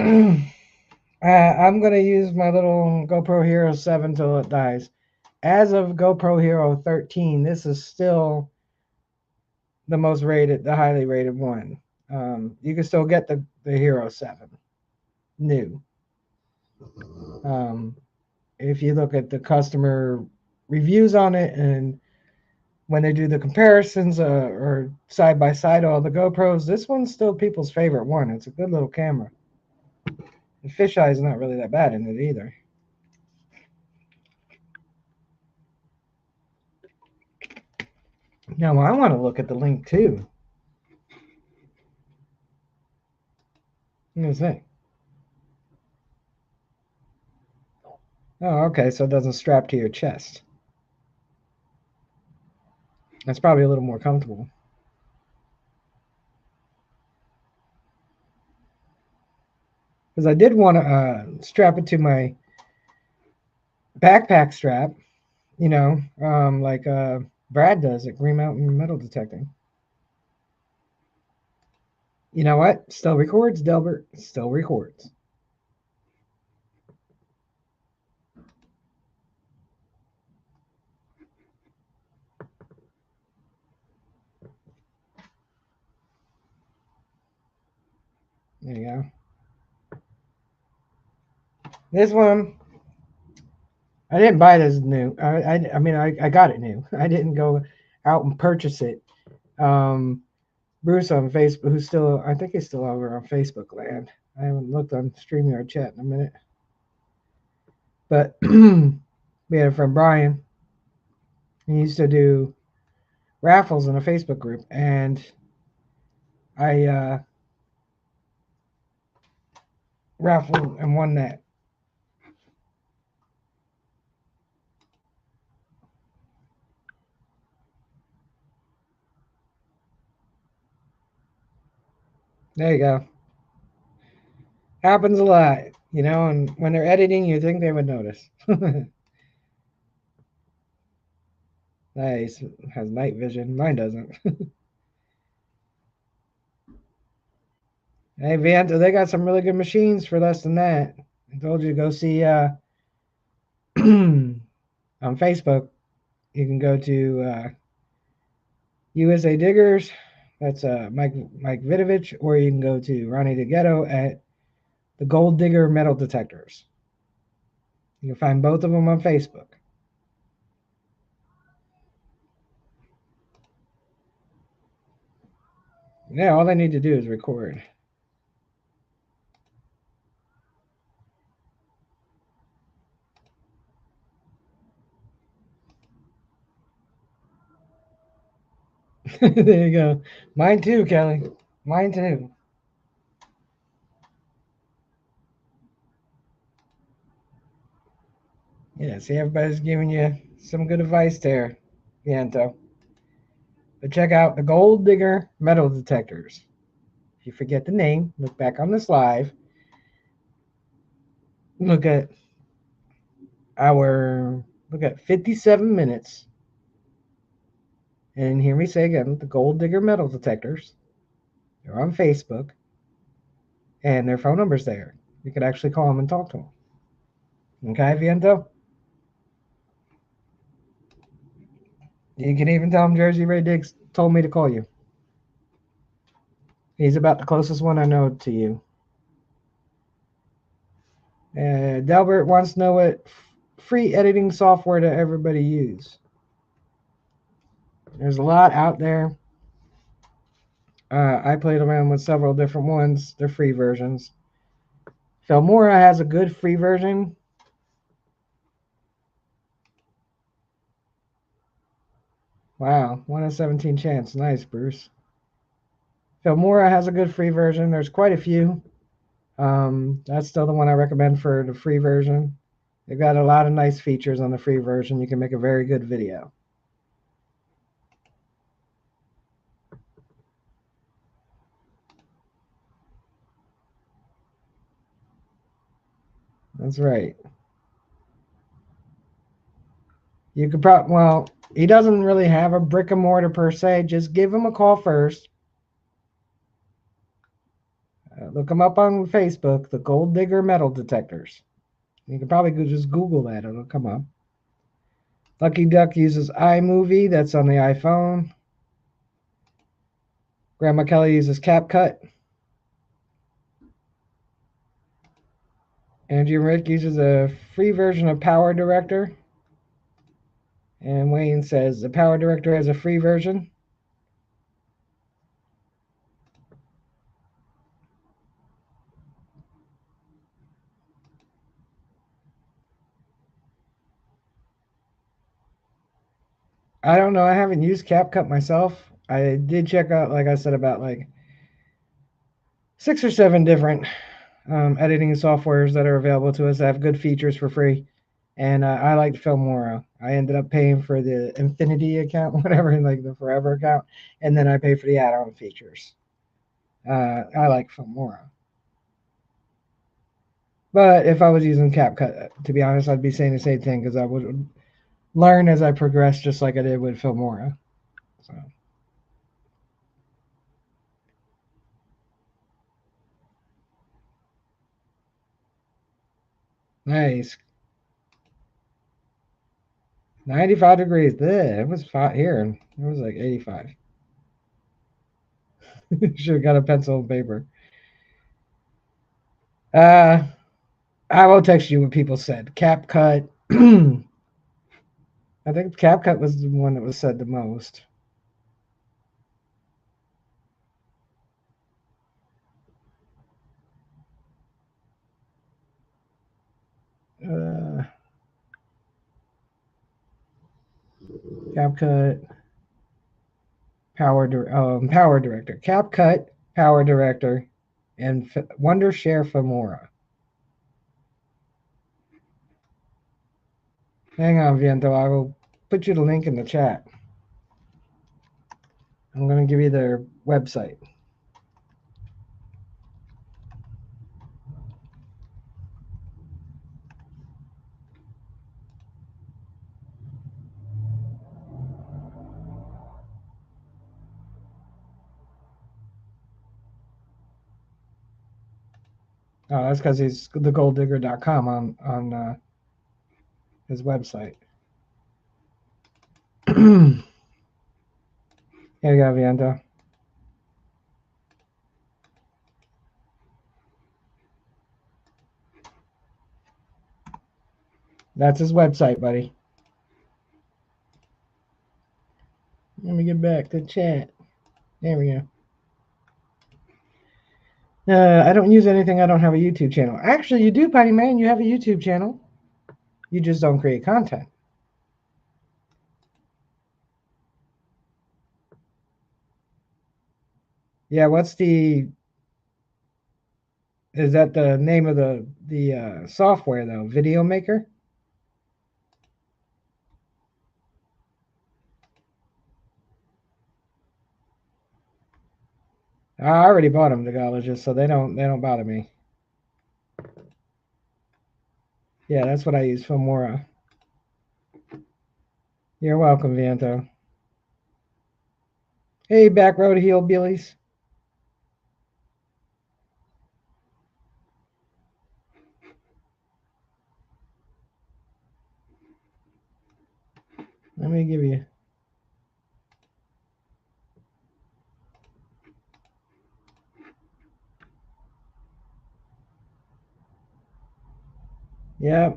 I'm gonna use my little GoPro Hero 7 till it dies. As of GoPro Hero 13, this is still the most rated, the highly rated one. You can still get the Hero 7 new. Um, if you look at the customer reviews on it and when they do the comparisons or side by side all the GoPros, this one's still people's favorite one. It's a good little camera. The fisheye is not really that bad in it either. Now I want to look at the link too. What is that? Oh, okay, so it doesn't strap to your chest. That's probably a little more comfortable. Because I did want to strap it to my backpack strap, like Brad does at Green Mountain Metal Detecting. You know what? Still records, Delbert. Still records. There you go. This one, I didn't buy it as new. I mean, I got it new. I didn't go out and purchase it. Um, Bruce on Facebook, who's still, I think he's still over on Facebook land. I haven't looked on StreamYard chat in a minute. But we had a friend Brian. He used to do raffles in a Facebook group, and I raffled and won that. There you go. Happens a lot, you know, and when they're editing, you think they would notice. Nice. Has night vision. Mine doesn't. Hey, Vanta, they got some really good machines for less than that. I told you to go see on Facebook. You can go to USA Diggers. That's Mike Vidovich, or you can go to Ronnie DeGhetto at the Gold Digger Metal Detectors. You can find both of them on Facebook. Yeah, all they need to do is record. There you go. Mine too, Kelly. Mine too. Yeah, see, everybody's giving you some good advice there, Viento. But check out the Gold Digger Metal Detectors. If you forget the name, look back on this live. Look at our look at 57 minutes, and hear me say again, the Gold Digger Metal Detectors. They're on Facebook, and their phone number's there. You could actually call them and talk to them. Okay, Viento? You can even tell them Jersey Ray Diggs told me to call you. He's about the closest one I know to you. Delbert wants to know what free editing software to everybody use. There's a lot out there. I played around with several different ones. They're free versions. Filmora has a good free version. Wow, 1 in 17 chance. Nice, Bruce. Filmora has a good free version. There's quite a few. That's still the one I recommend for the free version. They've got a lot of nice features on the free version. You can make a very good video. That's right. You could probably, well, he doesn't really have a brick and mortar per se. Just give him a call first. Look him up on Facebook, the Gold Digger Metal Detectors. You can probably just Google that, it'll come up. Lucky Duck uses iMovie, that's on the iPhone. Grandma Kelly uses CapCut. Andrew Rick uses a free version of Power Director. And Wayne says the Power Director has a free version. I don't know. I haven't used CapCut myself. I did check out, like I said, about like 6 or 7 different editing softwares that are available to us that have good features for free. And I liked Filmora. I ended up paying for the Infinity account, whatever, like the Forever account, and then I pay for the add-on features. I like Filmora. But if I was using CapCut, to be honest, I'd be saying the same thing because I would learn as I progress, just like I did with Filmora. So nice. 95 degrees. There, it was hot here. It was like 85. Should have got a pencil and paper. Uh, I will text you what people said. CapCut. I think CapCut was the one that was said the most. Uh, CapCut, Power Director. CapCut, Power Director, and Wondershare Filmora. Hang on, Viento. I will put you the link in the chat. I'm going to give you their website. Oh, that's because he's thegolddigger.com on his website. Here you go, Viento. That's his website, buddy. Let me get back to chat. There we go. I don't use anything. I don't have a YouTube channel. Actually, you do, Patty Man. You have a YouTube channel. You just don't create content. Yeah, is that the name of the software though? Video Maker? I already bought them, the colleges, so they don't bother me. Yeah, that's what I use, Filmora. You're welcome, Viento. Hey, back road hillbillies. Let me give you. Yeah,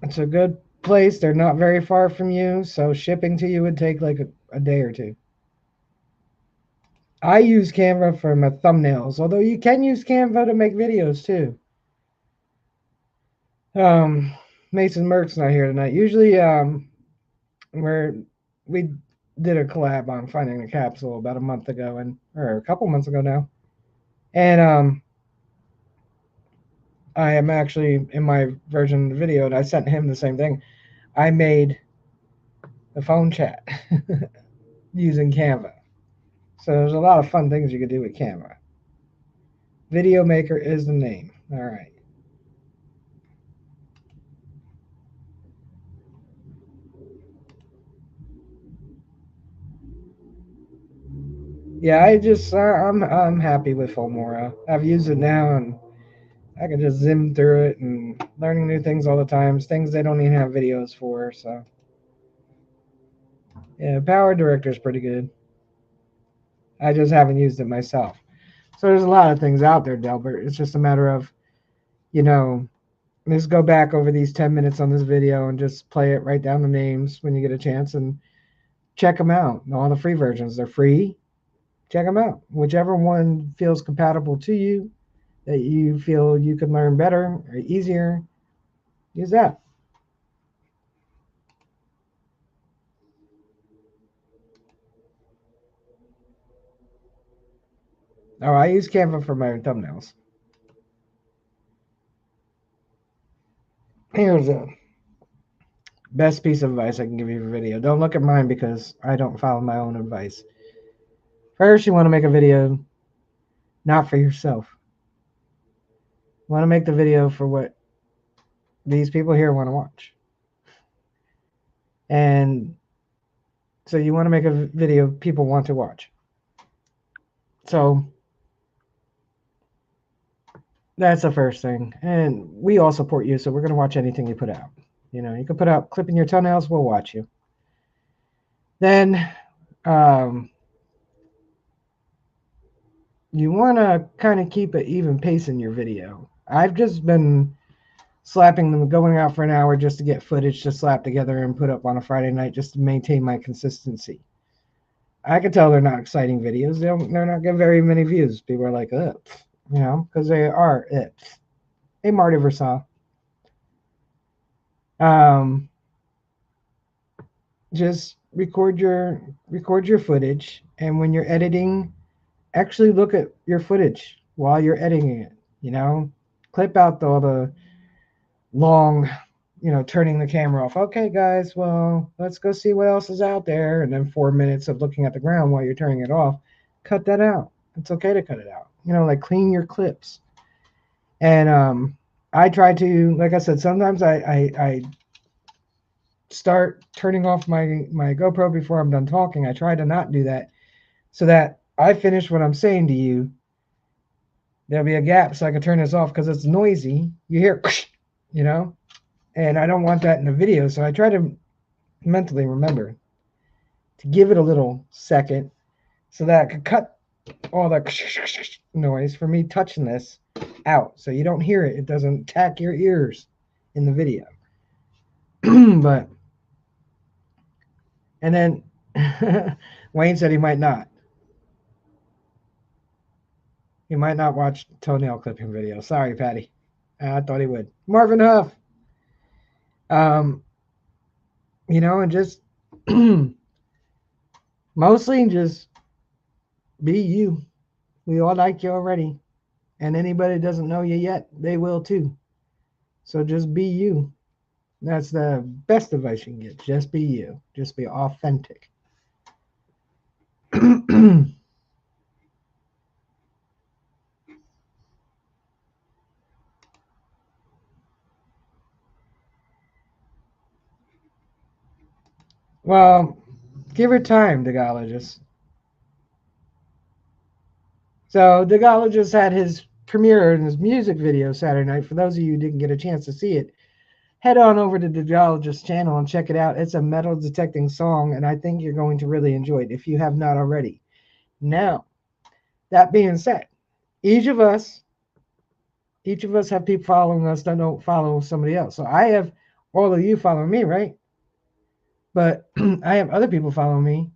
it's a good place. They're not very far from you, so shipping to you would take like a day or two. I use Canva for my thumbnails, although you can use Canva to make videos too. Mason Merck's not here tonight. Usually, we did a collab on finding a capsule about a month ago, or a couple months ago now, and I am actually in my version of the video, and I sent him the same thing. I made the phone chat using Canva. So there's a lot of fun things you can do with Canva. Video Maker is the name. All right. Yeah, I'm happy with Filmora. I've used it now, and I can just zim through it and learning new things all the time. Things they don't even have videos for. So yeah, Power Director is pretty good. I just haven't used it myself. So there's a lot of things out there, Delbert. It's just a matter of, you know, let's go back over these 10 minutes on this video and just play it, write down the names when you get a chance, and check them out. All the free versions, they're free. Check them out. Whichever one feels compatible to you, that you feel you can learn better or easier, use that. Oh, I use Canva for my thumbnails. Here's a best piece of advice I can give you for video. Don't look at mine because I don't follow my own advice. First, you want to make a video not for yourself. You want to make the video for what these people here want to watch. And so you want to make a video people want to watch. So that's the first thing. And we all support you, so we're going to watch anything you put out. You know, you can put out clipping your toenails, we'll watch you. Then you want to kind of keep an even pace in your video. I've just been slapping them, going out for an hour just to get footage to slap together and put up on a Friday night just to maintain my consistency. I can tell they're not exciting videos. They're not getting very many views. People are like, ugh, you know, because they are it. Hey, Marty Versailles. Just record your footage, and when you're editing, actually look at your footage while you're editing it. You know, clip out all the long, turning the camera off. Okay, guys, well, let's go see what else is out there. And then 4 minutes of looking at the ground while you're turning it off. Cut that out. It's okay to cut it out. Like clean your clips. And I try to, like I said, sometimes I start turning off my GoPro before I'm done talking. I try to not do that so that I finish what I'm saying to you. There'll be a gap so I can turn this off because it's noisy. You hear, and I don't want that in the video. So I try to mentally remember to give it a little second so that I could cut all that noise for me touching this out so you don't hear it. It doesn't tack your ears in the video. But, and then Wayne said he might not. He might not watch toenail clipping video. Sorry, Patty. I thought he would. Marvin Huff. And just mostly just be you. We all like you already. And anybody doesn't know you yet, they will too. So just be you. That's the best advice you can get. Just be you. Just be authentic. Well, give her time, Dagologist. So Dagologist had his premiere in his music video Saturday night. For those of you who didn't get a chance to see it, head on over to Dagologist's channel and check it out. It's a metal detecting song, and I think you're going to really enjoy it if you have not already. Now, that being said, each of us have people following us that don't follow somebody else. So I have all of you following me, right? But I have other people following me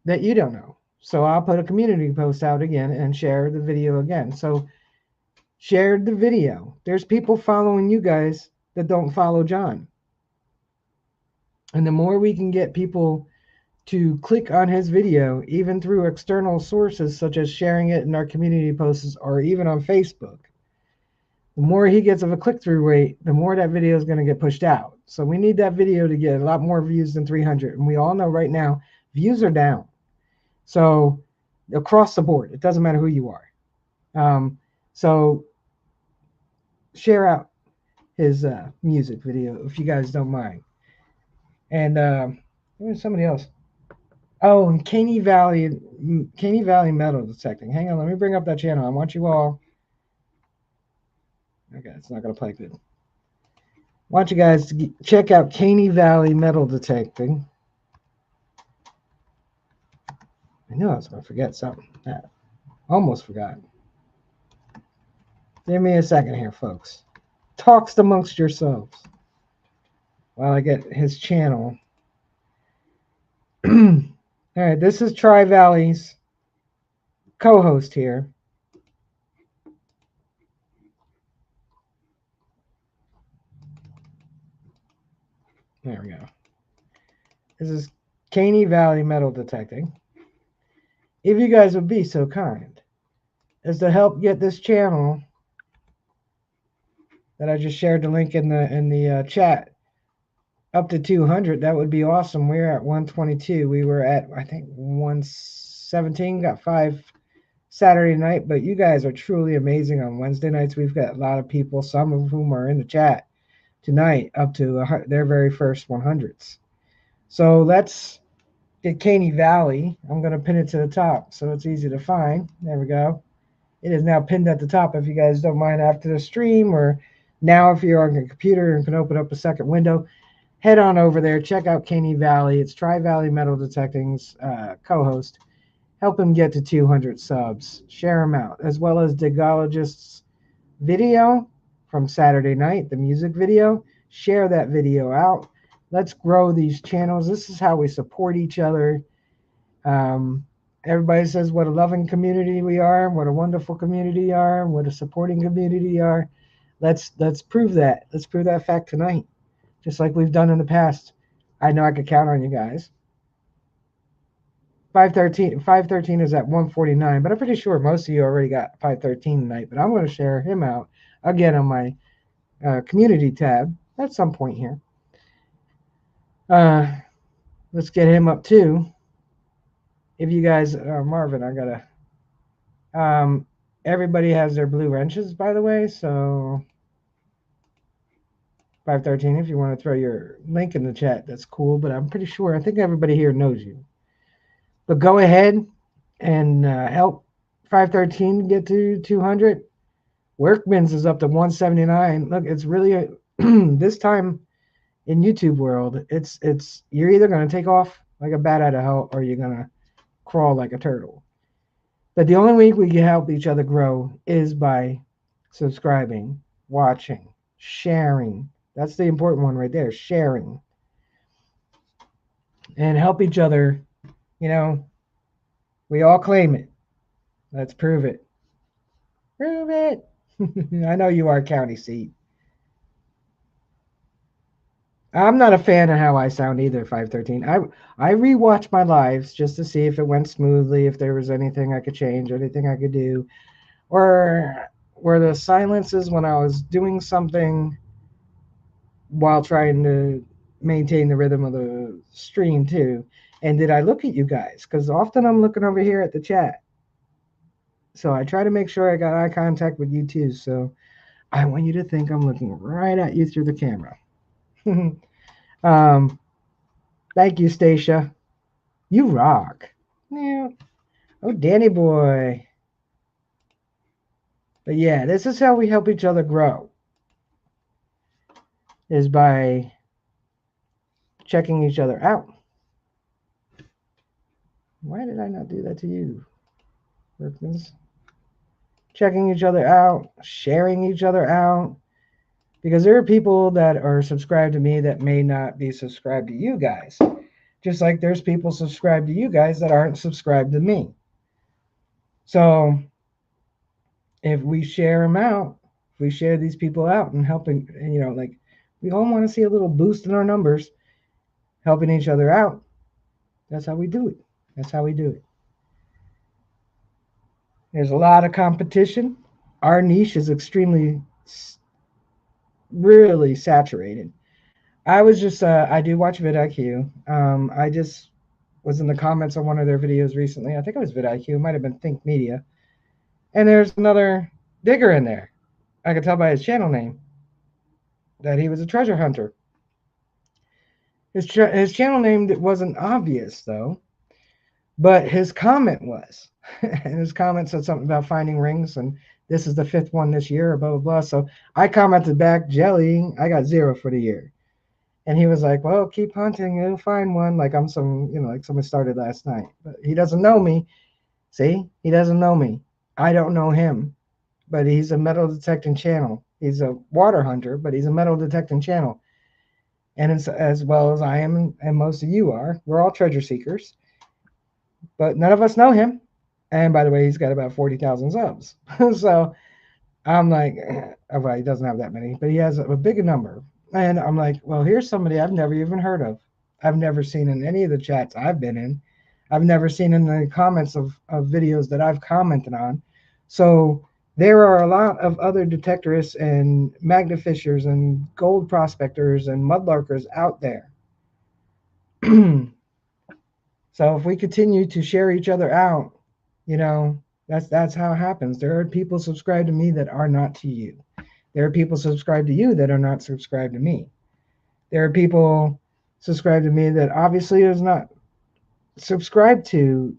that you don't know. So I'll put a community post out again and share the video again. So share the video. There's people following you guys that don't follow John. And the more we can get people to click on his video, even through external sources such as sharing it in our community posts or even on Facebook, the more he gets of a click-through rate, the more that video is going to get pushed out. So we need that video to get a lot more views than 300. And we all know right now, views are down. So across the board, it doesn't matter who you are. So share out his music video if you guys don't mind. And there's somebody else. Oh, and Caney Valley Metal Detecting. Hang on, let me bring up that channel. I want you all. Okay, it's not going to play good. I want you guys to check out Caney Valley Metal Detecting. I knew I was going to forget something. Almost forgot. Give me a second here, folks. Talks amongst yourselves while I get his channel. All right, this is Tri-Valley's co-host here. There we go. This is Caney Valley Metal Detecting. If you guys would be so kind as to help get this channel that I just shared the link in the chat up to 200, that would be awesome. We're at 122. We were at, I think, 117. Got 5 Saturday night, but you guys are truly amazing on Wednesday nights. We've got a lot of people, some of whom are in the chat tonight, up to their very first 100s. So let's get Caney Valley. I'm going to pin it to the top so it's easy to find. There we go. It is now pinned at the top if you guys don't mind after the stream, or now if you're on your computer and can open up a second window, head on over there. Check out Caney Valley. It's Tri-Valley Metal Detecting's co-host. Help him get to 200 subs. Share him out, as well as Dagologist's video from Saturday night, the music video. Share that video out. Let's grow these channels. This is how we support each other. Um, Everybody says what a loving community we are, what a wonderful community we are, what a supporting community we are. Let's prove that. Let's prove that fact tonight, just like we've done in the past. I know I could count on you guys. 513 is at 149, but I'm pretty sure most of you already got 513 tonight. But I'm going to share him out again on my community tab at some point here. Uh, let's get him up too. If you guys, Marvin, I gotta. Everybody has their blue wrenches, by the way. So 513, if you want to throw your link in the chat, that's cool. But I'm pretty sure, I think everybody here knows you. But go ahead and help 513 get to 200. Workman's is up to 179. Look, it's really this time in YouTube world, it's you're either gonna take off like a bat out of hell or you're gonna crawl like a turtle. But the only way we can help each other grow is by subscribing, watching, sharing. That's the important one right there, sharing. And help each other, you know, we all claim it. Let's prove it. Prove it. I know you are county seat. I'm not a fan of how I sound either, 513. I rewatch my lives just to see if it went smoothly, if there was anything I could change, anything I could do, or were the silences when I was doing something while trying to maintain the rhythm of the stream too. And did I look at you guys? Because often I'm looking over here at the chat. So I try to make sure I got eye contact with you too. So I want you to think I'm looking right at you through the camera. Thank you, Stacia. You rock. Yeah. Oh, Danny boy. But yeah, this is how we help each other grow. Is by checking each other out. Why did I not do that to you, Workmans? Checking each other out, sharing each other out. Because there are people that are subscribed to me that may not be subscribed to you guys. Just like there's people subscribed to you guys that aren't subscribed to me. So if we share them out, if we share these people out and helping, you know, like we all want to see a little boost in our numbers, helping each other out. That's how we do it. That's how we do it. There's a lot of competition. Our niche is extremely, really saturated. I was just, I do watch vidIQ. I just was in the comments on one of their videos recently. I think it was vidIQ. It might have been Think Media. And there's another digger in there. I could tell by his channel name that he was a treasure hunter. His channel name wasn't obvious, though. But his comment was. And his comment said something about finding rings. And this is the 5th one this year, blah, blah, blah. So I commented back, Jelly, I got 0 for the year. And he was like, well, keep hunting, you'll find one. Like I'm some, you know, like someone started last night. But he doesn't know me. See, he doesn't know me. I don't know him. But he's a metal detecting channel. He's a water hunter, but he's a metal detecting channel. And it's, as well as I am, and most of you are, we're all treasure seekers. But none of us know him. And by the way, he's got about 40,000 subs. So I'm like, well, he doesn't have that many, but he has a big number. And I'm like, well, here's somebody I've never even heard of. I've never seen in any of the chats I've been in. I've never seen in the comments of videos that I've commented on. So there are a lot of other detectorists and magnafishers and gold prospectors and mudlarkers out there. So if we continue to share each other out, you know, that's how it happens. There are people subscribed to me that are not to you. There are people subscribed to you that are not subscribed to me. There are people subscribed to me that obviously is not subscribed to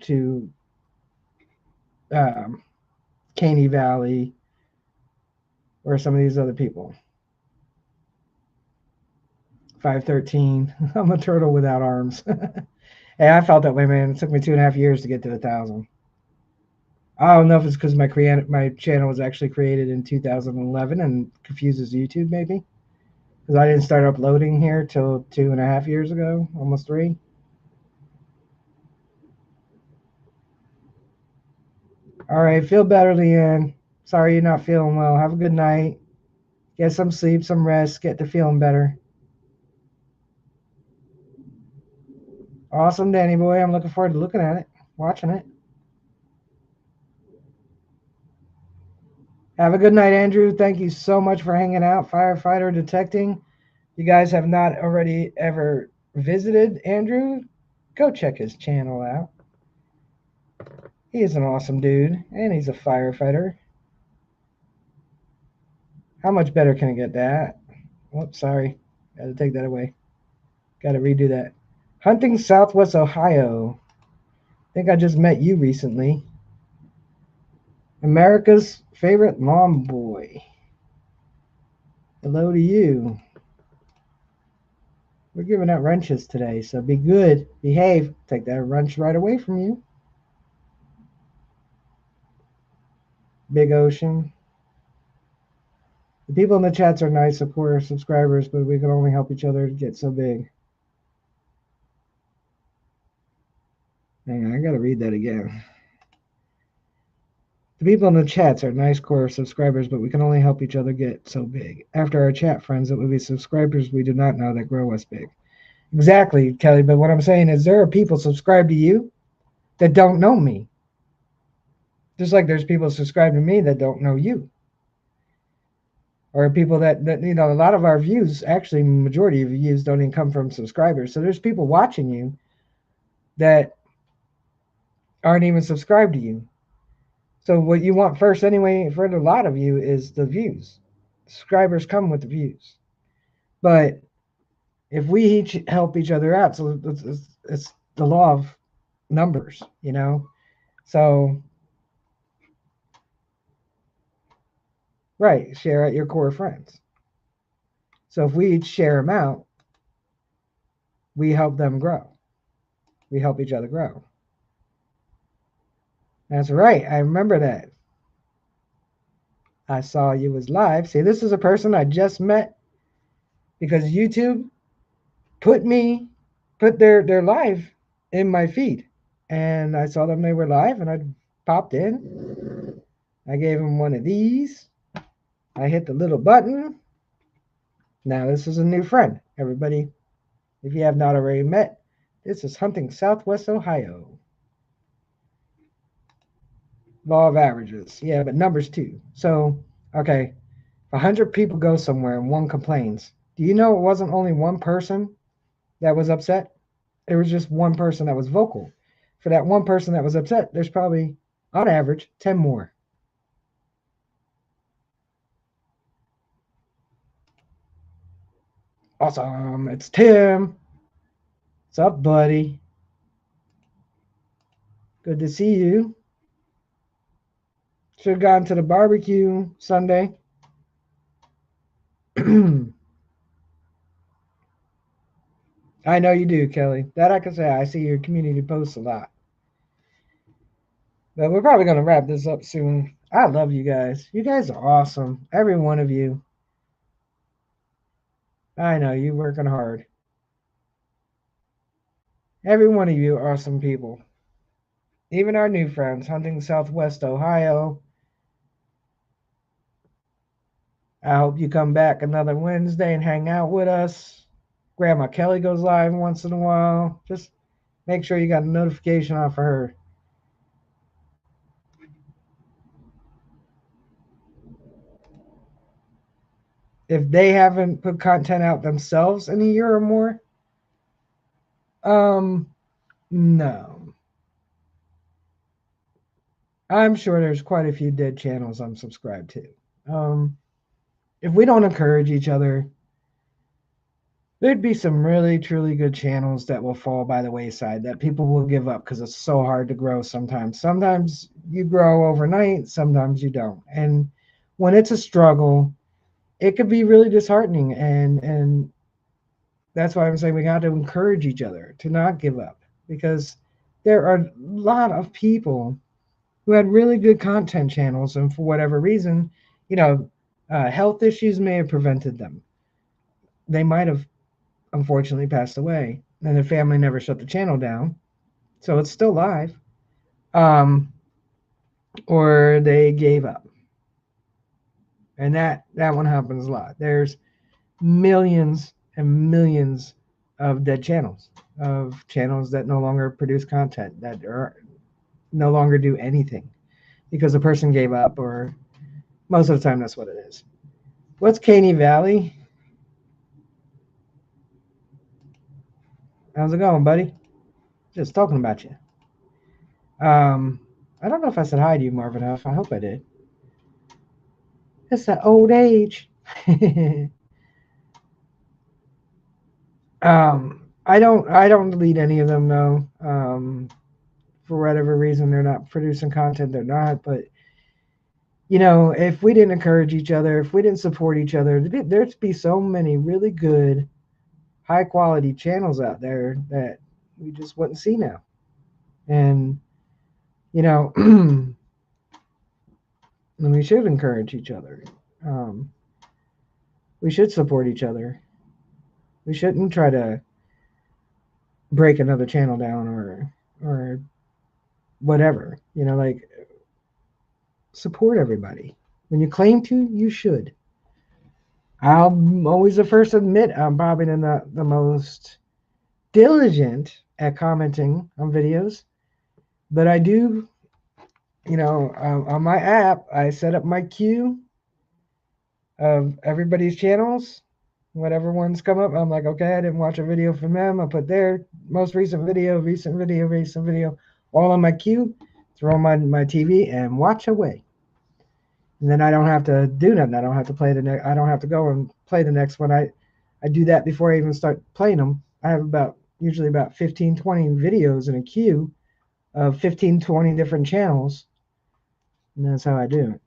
Caney Valley or some of these other people. 513. I'm a turtle without arms. Hey, I felt that way, man. It took me 2.5 years to get to 1,000. I don't know if it's because my channel was actually created in 2011 and confuses YouTube maybe, because I didn't start uploading here till 2.5 years ago, almost 3. All right, feel better, Leanne. Sorry you're not feeling well. Have a good night. Get some sleep, some rest, get to feeling better. Awesome, Danny boy. I'm looking forward to looking at it, watching it. Have a good night, Andrew. Thank you so much for hanging out. Firefighter detecting. You guys have not already ever visited Andrew, go check his channel out. He is an awesome dude, and he's a firefighter. How much better can it get that? Whoops, sorry. Got to take that away. Got to redo that. Hunting Southwest Ohio. I think I just met you recently. America's favorite mom boy. Hello to you. We're giving out wrenches today, so be good. Behave. Take that wrench right away from you. Big Ocean. The people in the chats are nice, of course, subscribers, but we can only help each other get so big. Hang on, I gotta read that again. The people in the chats are nice core subscribers, but we can only help each other get so big. After our chat friends, it would be subscribers we do not know that grow us big. Exactly, Kelly, but what I'm saying is there are people subscribed to you that don't know me. Just like there's people subscribed to me that don't know you. Or people that a lot of our views, actually majority of views don't even come from subscribers. So there's people watching you that aren't even subscribed to you. So what you want first anyway for a lot of you is the views. Subscribers come with the views. But if we each help each other out, so it's the law of numbers, So, right, share out your core friends. So if we each share them out, we help them grow. We help each other grow. That's right. I remember that. I saw you was live. See, this is a person I just met because YouTube put their live in my feed. And I saw them, they were live, and I popped in. I gave them one of these. I hit the little button. Now this is a new friend. Everybody, if you have not already met, this is Hunting Southwest Ohio. Law of averages. Yeah, but numbers too. So, okay, if 100 people go somewhere and one complains, do you know it wasn't only one person that was upset? There was just one person that was vocal. For that one person that was upset, there's probably, on average, 10 more. Awesome. It's Tim. What's up, buddy? Good to see you. Should have gone to the barbecue Sunday. I know you do, Kelly. That I can say. I see your community posts a lot. But we're probably going to wrap this up soon. I love you guys. You guys are awesome. Every one of you. I know you're working hard. Every one of you are awesome people. Even our new friends, Hunting Southwest Ohio. I hope you come back another Wednesday and hang out with us. Grandma Kelly goes live once in a while. Just make sure you got a notification on for her. If they haven't put content out themselves in a year or more, no. I'm sure there's quite a few dead channels I'm subscribed to. If we don't encourage each other, there'd be some really, truly good channels that will fall by the wayside, that people will give up because it's so hard to grow sometimes. Sometimes you grow overnight, sometimes you don't. And when it's a struggle, it could be really disheartening. And that's why I'm saying we got to encourage each other to not give up, because there are a lot of people who had really good content channels, and for whatever reason, you know, health issues may have prevented them. They might have unfortunately passed away, and their family never shut the channel down, so it's still live. Um, or they gave up, and that one happens a lot. There's millions and millions of dead channels, of channels that no longer produce content, that are no longer do anything because the person gave up, or most of the time that's what it is. What's Caney Valley? How's it going, buddy? Just talking about you. Um, I don't know if I said hi to you, Marvin Huff. I hope I did. It's that old age. I don't delete any of them though. For whatever reason, they're not producing content. They're not. But if we didn't encourage each other, if we didn't support each other, there'd be so many really good, high quality channels out there that we just wouldn't see now. And you know, and we should encourage each other. Um, we should support each other. We shouldn't try to break another channel down, or whatever. Like, support everybody. When you claim to, you should. I'm always the first to admit I'm probably not the most diligent at commenting on videos, but I do. On my app, I set up my queue of everybody's channels. Whatever ones come up, I'm like, okay, I didn't watch a video from them. I put their most recent video, recent video, all on my queue, throw on my TV, and watch away. And then I don't have to do nothing. I don't have to play the next. I don't have to go and play the next one. I do that before I even start playing them. I have usually about 15, 20 videos in a queue of 15, 20 different channels, and that's how I do it.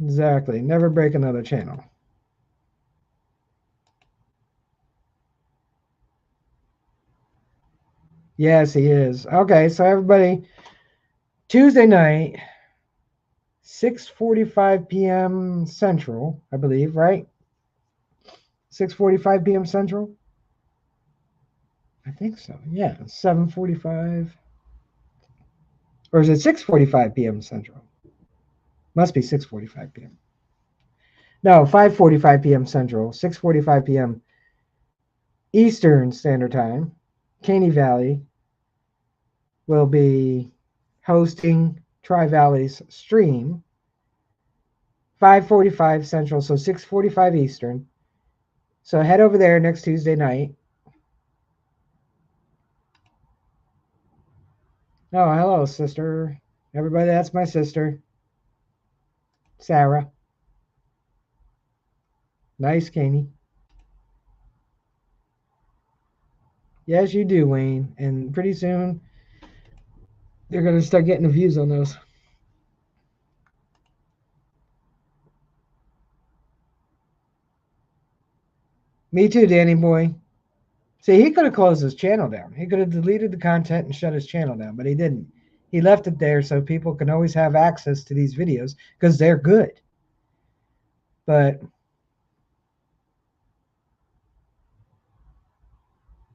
Exactly. Never break another channel. Yes, he is. Okay, so everybody, Tuesday night, 6:45 p.m. Central, I believe, right? 6:45 p.m. Central? I think so. Yeah, 7:45. Or is it 6:45 p.m. Central? Must be 6:45 p.m. No, 5:45 p.m. Central, 6:45 p.m. Eastern Standard Time. Caney Valley will be hosting Tri Valley's stream. 5:45 Central, so 6:45 Eastern. So head over there next Tuesday night. Oh, hello, sister. Everybody, that's my sister, Sarah. Nice, Caney. Yes, you do, Wayne. And pretty soon, they're going to start getting the views on those. Me too, Danny boy. See, he could have closed his channel down. He could have deleted the content and shut his channel down, but he didn't. He left it there so people can always have access to these videos because they're good. But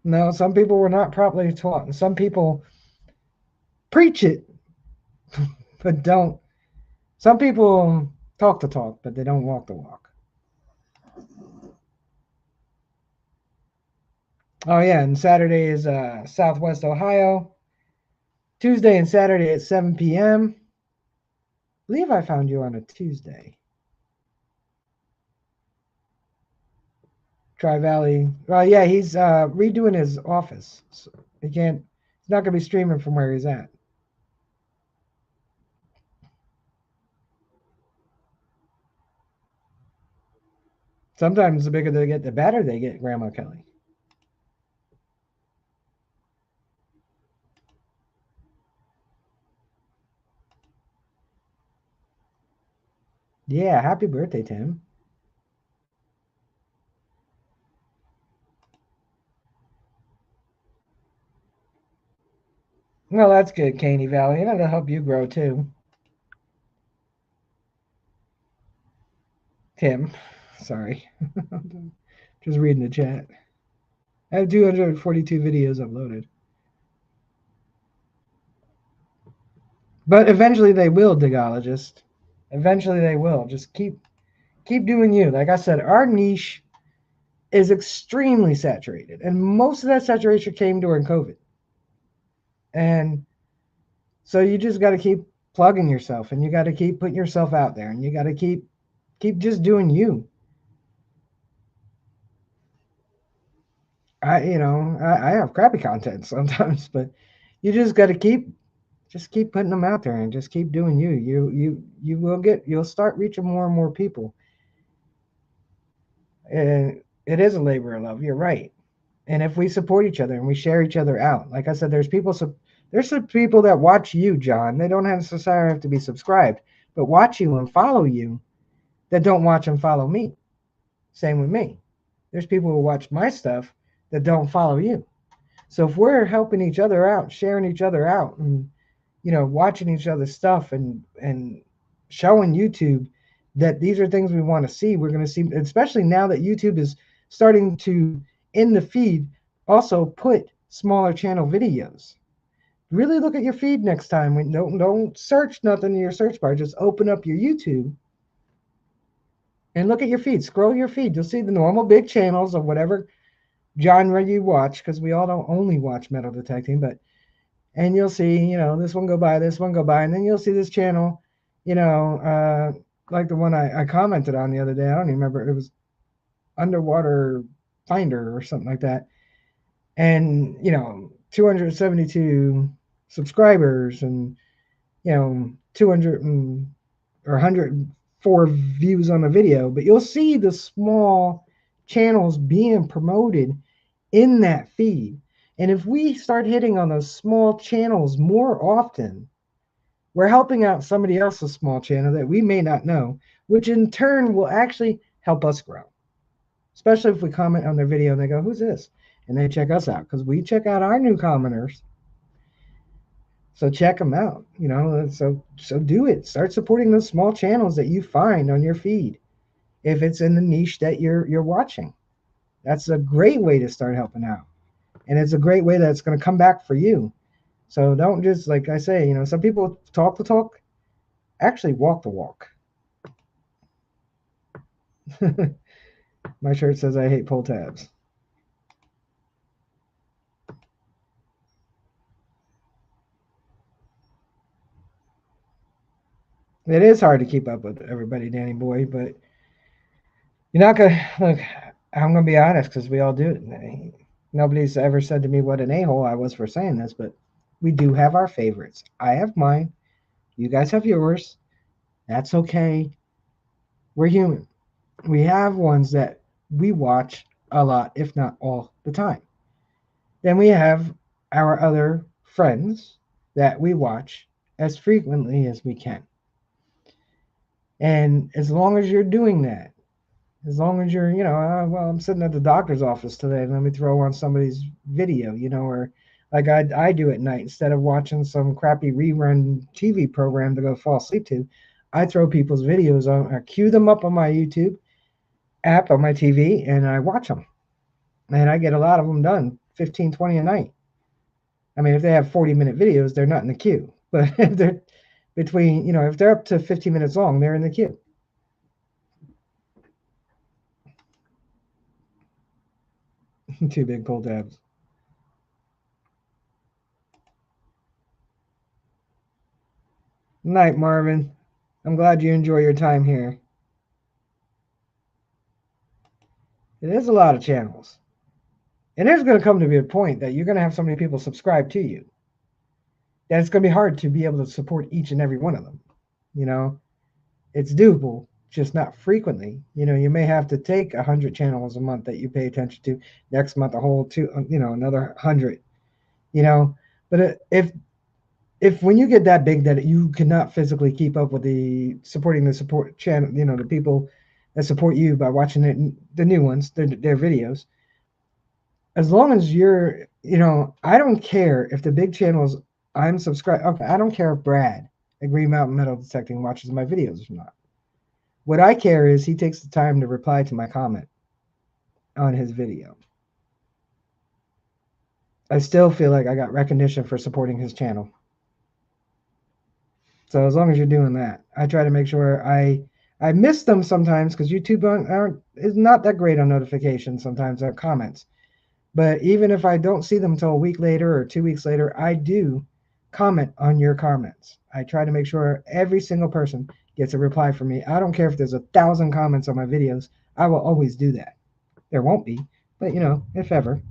no, some people were not properly taught, and some people preach it, but don't. Some people talk the talk, but they don't walk the walk. Oh yeah, and Saturday is Southwest Ohio. Tuesday and Saturday at 7 p.m. I believe I found you on a Tuesday. Tri Valley. Well, yeah, he's redoing his office. So he can't. He's not going to be streaming from where he's at. Sometimes the bigger they get, the better they get, Grandma Kelly. Yeah, happy birthday, Tim. Well, that's good, Caney Valley. And it'll help you grow too. Tim, sorry. Just reading the chat. I have 242 videos uploaded. But eventually they will, Digologist. Eventually they will. Just keep doing you. Like I said, our niche is extremely saturated. And most of that saturation came during COVID. And so you just got to keep plugging yourself, and you got to keep putting yourself out there, and you got to keep just doing you. I have crappy content sometimes, but you just got to keep putting them out there and just keep doing you. You'll start reaching more and more people. And it is a labor of love. You're right. And if we support each other and we share each other out, like I said, there's some people that watch you, John. They don't necessarily have to be subscribed, but watch you and follow you that don't watch and follow me. Same with me. There's people who watch my stuff that don't follow you. So if we're helping each other out, sharing each other out, and watching each other's stuff and showing YouTube that these are things we want to see, we're going to see, especially now that YouTube is starting to in the feed also put smaller channel videos. Really look at your feed next time. Don't search nothing in your search bar. Just open up your YouTube and look at your feed. Scroll your feed. You'll see the normal big channels of whatever genre you watch, because we all don't only watch metal detecting, and you'll see, this one go by, and then you'll see this channel, like the one I commented on the other day. I don't even remember. It was Underwater Finder or something like that. And, 272 subscribers and, 200 or 104 views on the video. But you'll see the small channels being promoted in that feed. And if we start hitting on those small channels more often, we're helping out somebody else's small channel that we may not know, which in turn will actually help us grow. Especially if we comment on their video and they go, "Who's this?" And they check us out, because we check out our new commenters. So check them out, so do it. Start supporting those small channels that you find on your feed. If it's in the niche that you're watching, that's a great way to start helping out. And it's a great way that's going to come back for you. So don't just, like I say, some people talk the talk, actually walk the walk. My shirt says I hate pull tabs. It is hard to keep up with everybody, Danny boy, but you're not going to, look, I'm going to be honest, because we all do it. Nobody's ever said to me what an a-hole I was for saying this, but we do have our favorites. I have mine. You guys have yours. That's okay. We're human. We have ones that we watch a lot, if not all the time. Then we have our other friends that we watch as frequently as we can. And as long as you're doing that, as long as you're, well, I'm sitting at the doctor's office today, and let me throw on somebody's video, or like I do at night, instead of watching some crappy rerun TV program to go fall asleep to, I throw people's videos on, I queue them up on my YouTube app on my TV, and I watch them. And I get a lot of them done, 15, 20 a night. I mean, if they have 40-minute videos, they're not in the queue. But if they're between, if they're up to 15 minutes long, they're in the queue. Two big pull tabs. Night, Marvin. I'm glad you enjoy your time here. It is a lot of channels. And there's going to come to be a point that you're going to have so many people subscribe to you that it's going to be hard to be able to support each and every one of them. It's doable, just not frequently. You may have to take 100 channels a month that you pay attention to. Next month, a whole another 100. But if when you get that big that you cannot physically keep up with supporting the support channel, the people that support you by watching the new ones, their videos, as long as you're, I don't care if the big channels I'm subscribed. Okay, I don't care if Brad at Green Mountain Metal Detecting watches my videos or not. What I care is he takes the time to reply to my comment on his video. I still feel like I got recognition for supporting his channel. So as long as you're doing that, I try to make sure I miss them sometimes because YouTube is not that great on notifications sometimes on comments. But even if I don't see them until a week later or 2 weeks later, I do comment on your comments. I try to make sure every single person gets a reply from me. I don't care if there's 1,000 comments on my videos. I will always do that. There won't be, but if ever.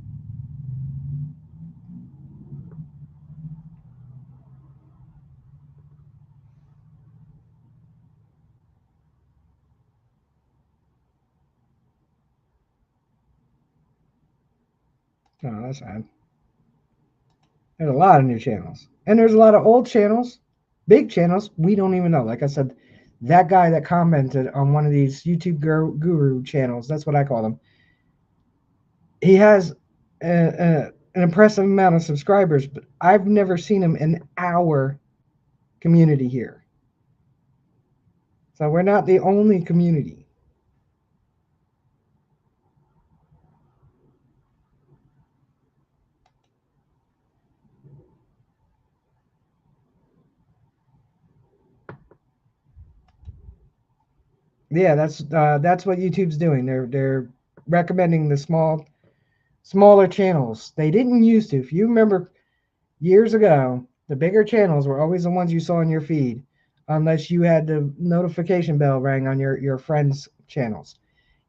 No, that's fine. There's a lot of new channels. And there's a lot of old channels, big channels, we don't even know. Like I said, that guy that commented on one of these YouTube guru channels, that's what I call them, he has an impressive amount of subscribers, but I've never seen him in our community here. So we're not the only community. Yeah, that's what YouTube's doing. They're recommending the smaller channels. They didn't used to. If you remember years ago, the bigger channels were always the ones you saw in your feed, unless you had the notification bell rang on your friends' channels.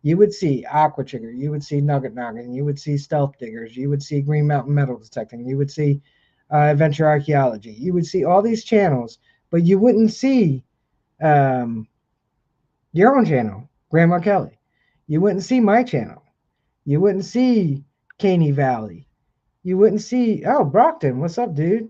You would see Aqua Trigger, you would see Nugget Noggin, you would see Stealth Diggers, you would see Green Mountain Metal Detecting, you would see Adventure Archaeology. You would see all these channels, but you wouldn't see um, your own channel, Grandma Kelly. You wouldn't see my channel. You wouldn't see Caney Valley. You wouldn't see, oh, Brockton, what's up, dude?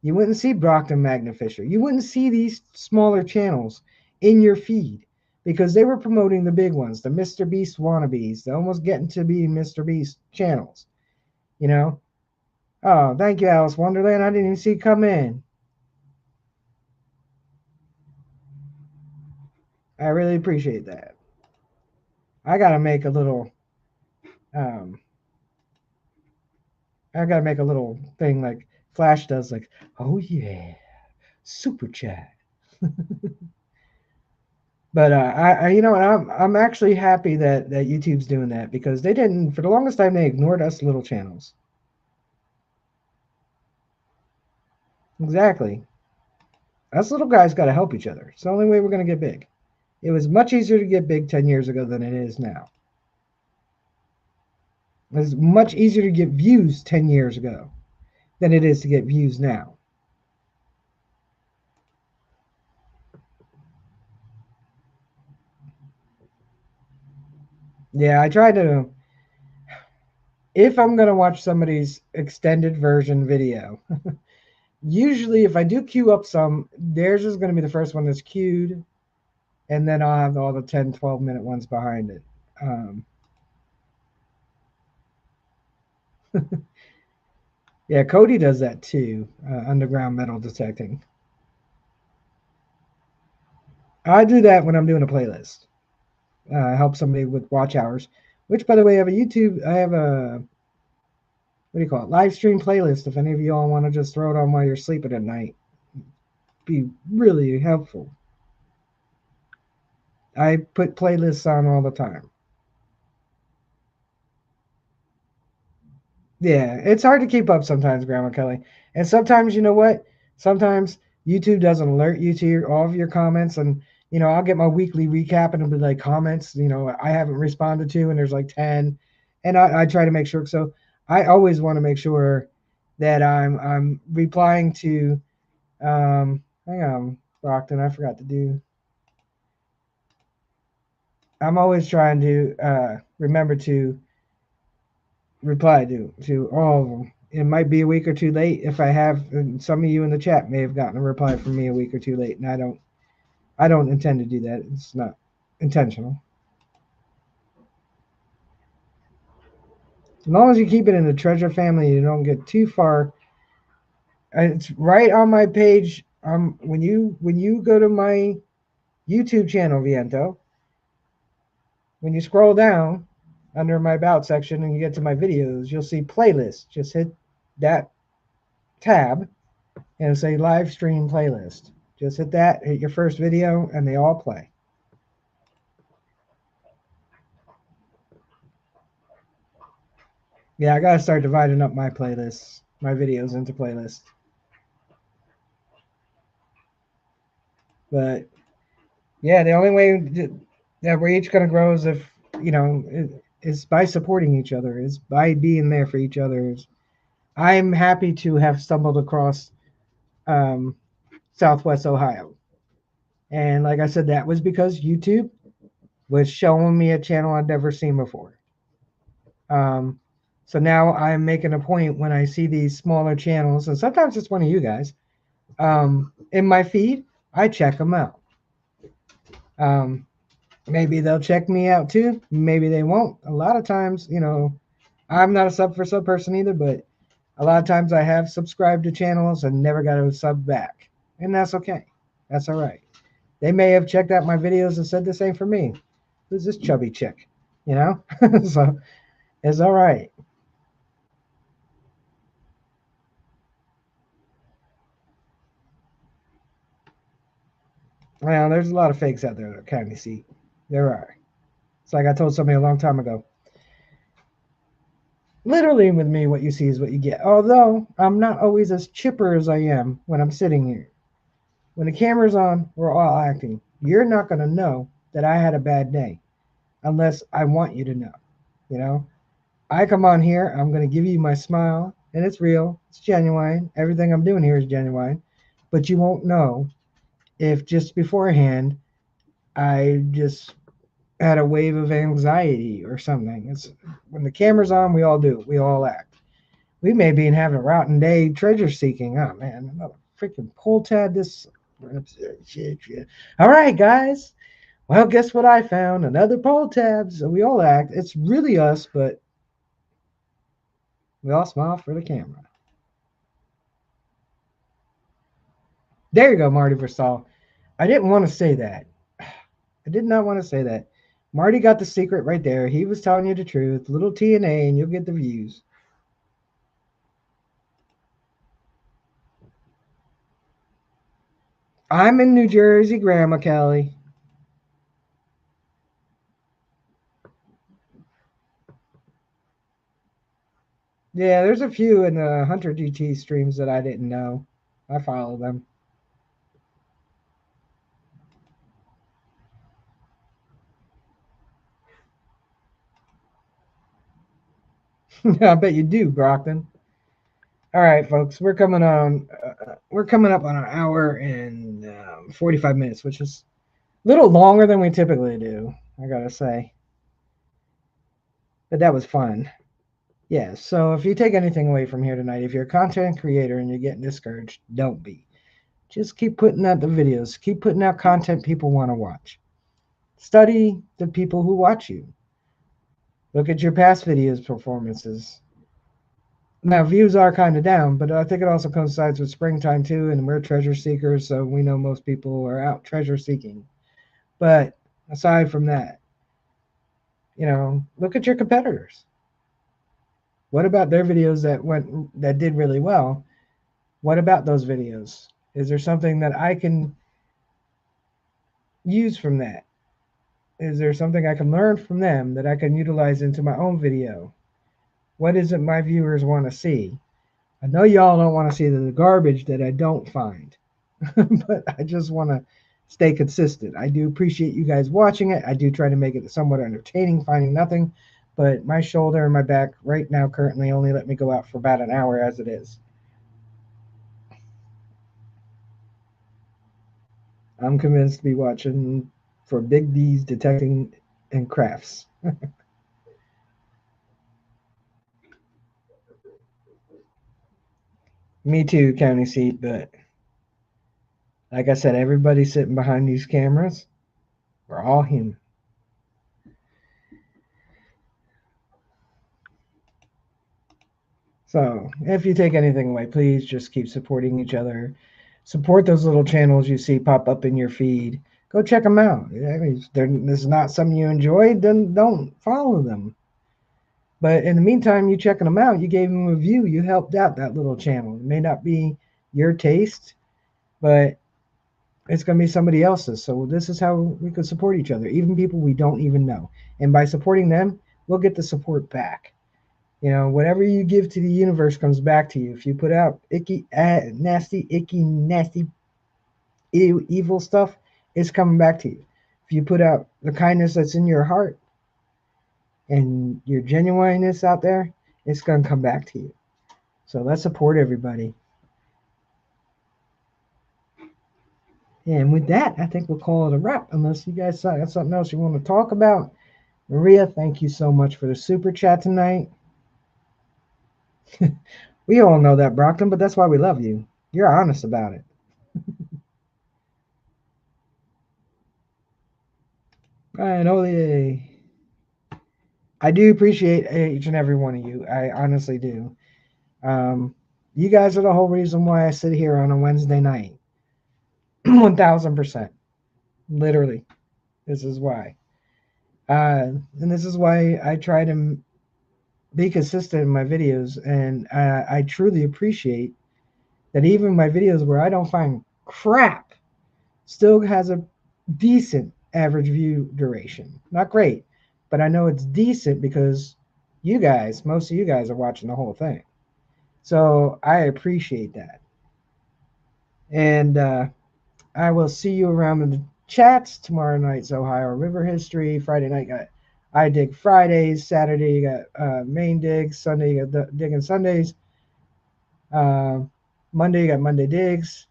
You wouldn't see Brockton Magnafisher. You wouldn't see these smaller channels in your feed because they were promoting the big ones, the Mr. Beast wannabes, the almost getting to be Mr. Beast channels, you know? Oh, thank you, Alice Wonderland. I didn't even see you come in. I really appreciate that. I gotta make a little, um, I gotta make a little thing like Flash does, like, oh yeah, super chat. But you know, I'm actually happy that YouTube's doing that because they didn't for the longest time they ignored us little channels. Exactly, us little guys got to help each other. It's the only way we're gonna get big. It was much easier to get big 10 years ago than it is now. It's much easier to get views 10 years ago than it is to get views now. Yeah, I try to. If I'm gonna watch somebody's extended version video, usually if I do queue up some, theirs is gonna be the first one that's queued and then I'll have all the 10, 12-minute ones behind it. Um, yeah, Cody does that too, underground metal detecting. I do that when I'm doing a playlist. Help somebody with watch hours, which, by the way, I have a YouTube, I have a, what do you call it, live stream playlist. If any of you all want to just throw it on while you're sleeping at night, be really helpful. I put playlists on all the time. Yeah, it's hard to keep up sometimes, Grandma Kelly. And sometimes, you know what? Sometimes YouTube doesn't alert you to all of your comments. And, I'll get my weekly recap and it'll be like comments, I haven't responded to, and there's like 10. And I try to make sure. So I always want to make sure that I'm replying to, hang on, Brockton, I forgot to do. I'm always trying to remember to reply to all of them. It might be a week or two late if I have. And some of you in the chat may have gotten a reply from me a week or two late, and I don't intend to do that. It's not intentional. As long as you keep it in the treasure family, you don't get too far It's right on my page. When you go to my YouTube channel, Viento, when you scroll down under my about section and you get to my videos, you'll see playlist. Just hit that tab and it'll say live stream playlist. Just hit that, hit your first video, and they all play. Yeah, I gotta start dividing up my playlists, my videos into playlists. But yeah, the only way that we're each gonna grow is if is by supporting each other, is by being there for each other. I'm happy to have stumbled across um, Southwest Ohio, and like I said, that was because YouTube was showing me a channel I'd never seen before. Um, so now I'm making a point when I see these smaller channels, and sometimes it's one of you guys in my feed. I check them out. Um, Maybe they'll check me out too. Maybe they won't. A lot of times, I'm not a sub for sub person either, but a lot of times I have subscribed to channels and never got a sub back. And that's okay. That's all right. They may have checked out my videos and said the same for me. Who's this chubby chick? You know? So it's all right. Well, there's a lot of fakes out there that kind of see. There are. It's like I told somebody a long time ago. Literally, with me, what you see is what you get. Although I'm not always as chipper as I am when I'm sitting here. When the camera's on, we're all acting. You're not going to know that I had a bad day unless I want you to know. You know, I come on here, I'm going to give you my smile, and it's real, it's genuine. Everything I'm doing here is genuine, but you won't know if just beforehand I just had a wave of anxiety or something. It's when the camera's on, we all do. We all act. We may be having a rotten day treasure seeking. Oh man, another freaking pull tab. This. All right, guys. Well, guess what I found? Another pull tab. So we all act. It's really us, but we all smile for the camera. There you go, Marty Versal. I didn't want to say that. I did not want to say that. Marty got the secret right there. He was telling you the truth. Little TNA, and you'll get the views. I'm in New Jersey, Grandma Kelly. Yeah, there's a few in the Hunter GT streams that I didn't know. I follow them. I bet you do, Brockton. All right, folks, we're coming on. We're coming up on an hour and 45 minutes, which is a little longer than we typically do. I gotta say, but that was fun. Yeah. So if you take anything away from here tonight, if you're a content creator and you're getting discouraged, don't be. Just keep putting out the videos. Keep putting out content people want to watch. Study the people who watch you. Look at your past videos performances. Now views are kind of down, but I think it also coincides with springtime too, and we're treasure seekers, so we know most people are out treasure seeking. But aside from that, look at your competitors. What about their videos that did really well? What about those videos? Is there something that I can use from that? Is there something I can learn from them that I can utilize into my own video? What is it my viewers want to see? I know y'all don't want to see the garbage that I don't find, but I just want to stay consistent. I do appreciate you guys watching it. I do try to make it somewhat entertaining, finding nothing, but my shoulder and my back right now currently only let me go out for about an hour as it is. I'm convinced to be watching for Big D's Detecting and Crafts. Me too, county seat, but like I said, everybody sitting behind these cameras, we're all human. So if you take anything away, please just keep supporting each other. Support those little channels you see pop up in your feed. Go check them out. I mean, if this is not something you enjoy, then don't follow them. But in the meantime, you checking them out, you gave them a view, you helped out that little channel. It may not be your taste, but it's going to be somebody else's. So this is how we could support each other, even people we don't even know. And by supporting them, we'll get the support back. Whatever you give to the universe comes back to you. If you put out nasty, icky, nasty, evil stuff, it's coming back to you. If you put out the kindness that's in your heart and your genuineness out there, it's going to come back to you. So let's support everybody. And with that, I think we'll call it a wrap, unless you guys got something else you want to talk about. Maria, thank you so much for the super chat tonight. We all know that, Brockton, but that's why we love you. You're honest about it. Ryan Ollier. I do appreciate each and every one of you. I honestly do. You guys are the whole reason why I sit here on a Wednesday night. 1000%. Literally. This is why. And this is why I try to be consistent in my videos. And I truly appreciate that even my videos where I don't find crap still has a decent average view duration. Not great, but I know it's decent because most of you guys are watching the whole thing. So I appreciate that. And I will see you around in the chats. Tomorrow night's Ohio River History. Friday night got I Dig Fridays. Saturday you got Main Digs. Sunday you got Digging Sundays. Monday you got Monday Digs.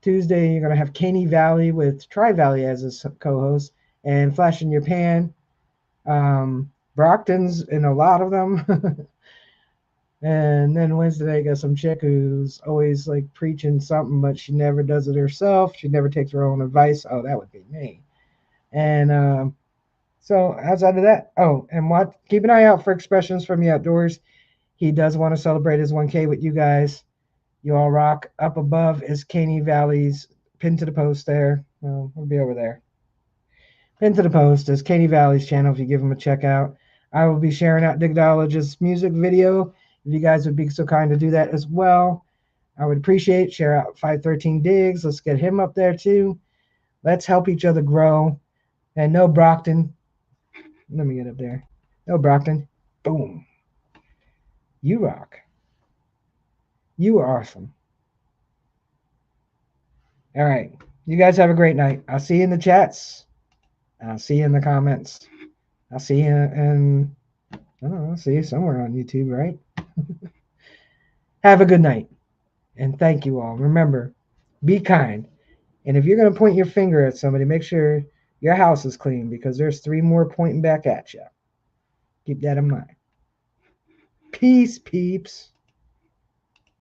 Tuesday you're going to have Caney Valley with Tri Valley as a co-host. And Flash in Your Pan. Brockton's in a lot of them. And then Wednesday, I got some chick who's always like preaching something, but she never does it herself. She never takes her own advice. Oh, that would be me. And so outside of that, and keep an eye out for Expressions from the Outdoors. He does want to celebrate his 1K with you guys. You all rock. Up above is Caney Valley's pinned to the post there. Well, we'll be over there. Pinned to the post is Caney Valley's channel if you give him a check out. I will be sharing out Digdologist's music video. If you guys would be so kind to do that as well, I would appreciate it. Share out 513 Digs. Let's get him up there too. Let's help each other grow. And no Brockton. Let me get up there. No Brockton. Boom. You rock. You are awesome. All right. You guys have a great night. I'll see you in the chats. I'll see you in the comments. I'll see you in, I don't know, I'll see you somewhere on YouTube, right? Have a good night. And thank you all. Remember, be kind. And if you're going to point your finger at somebody, make sure your house is clean because there's 3 more pointing back at you. Keep that in mind. Peace, peeps.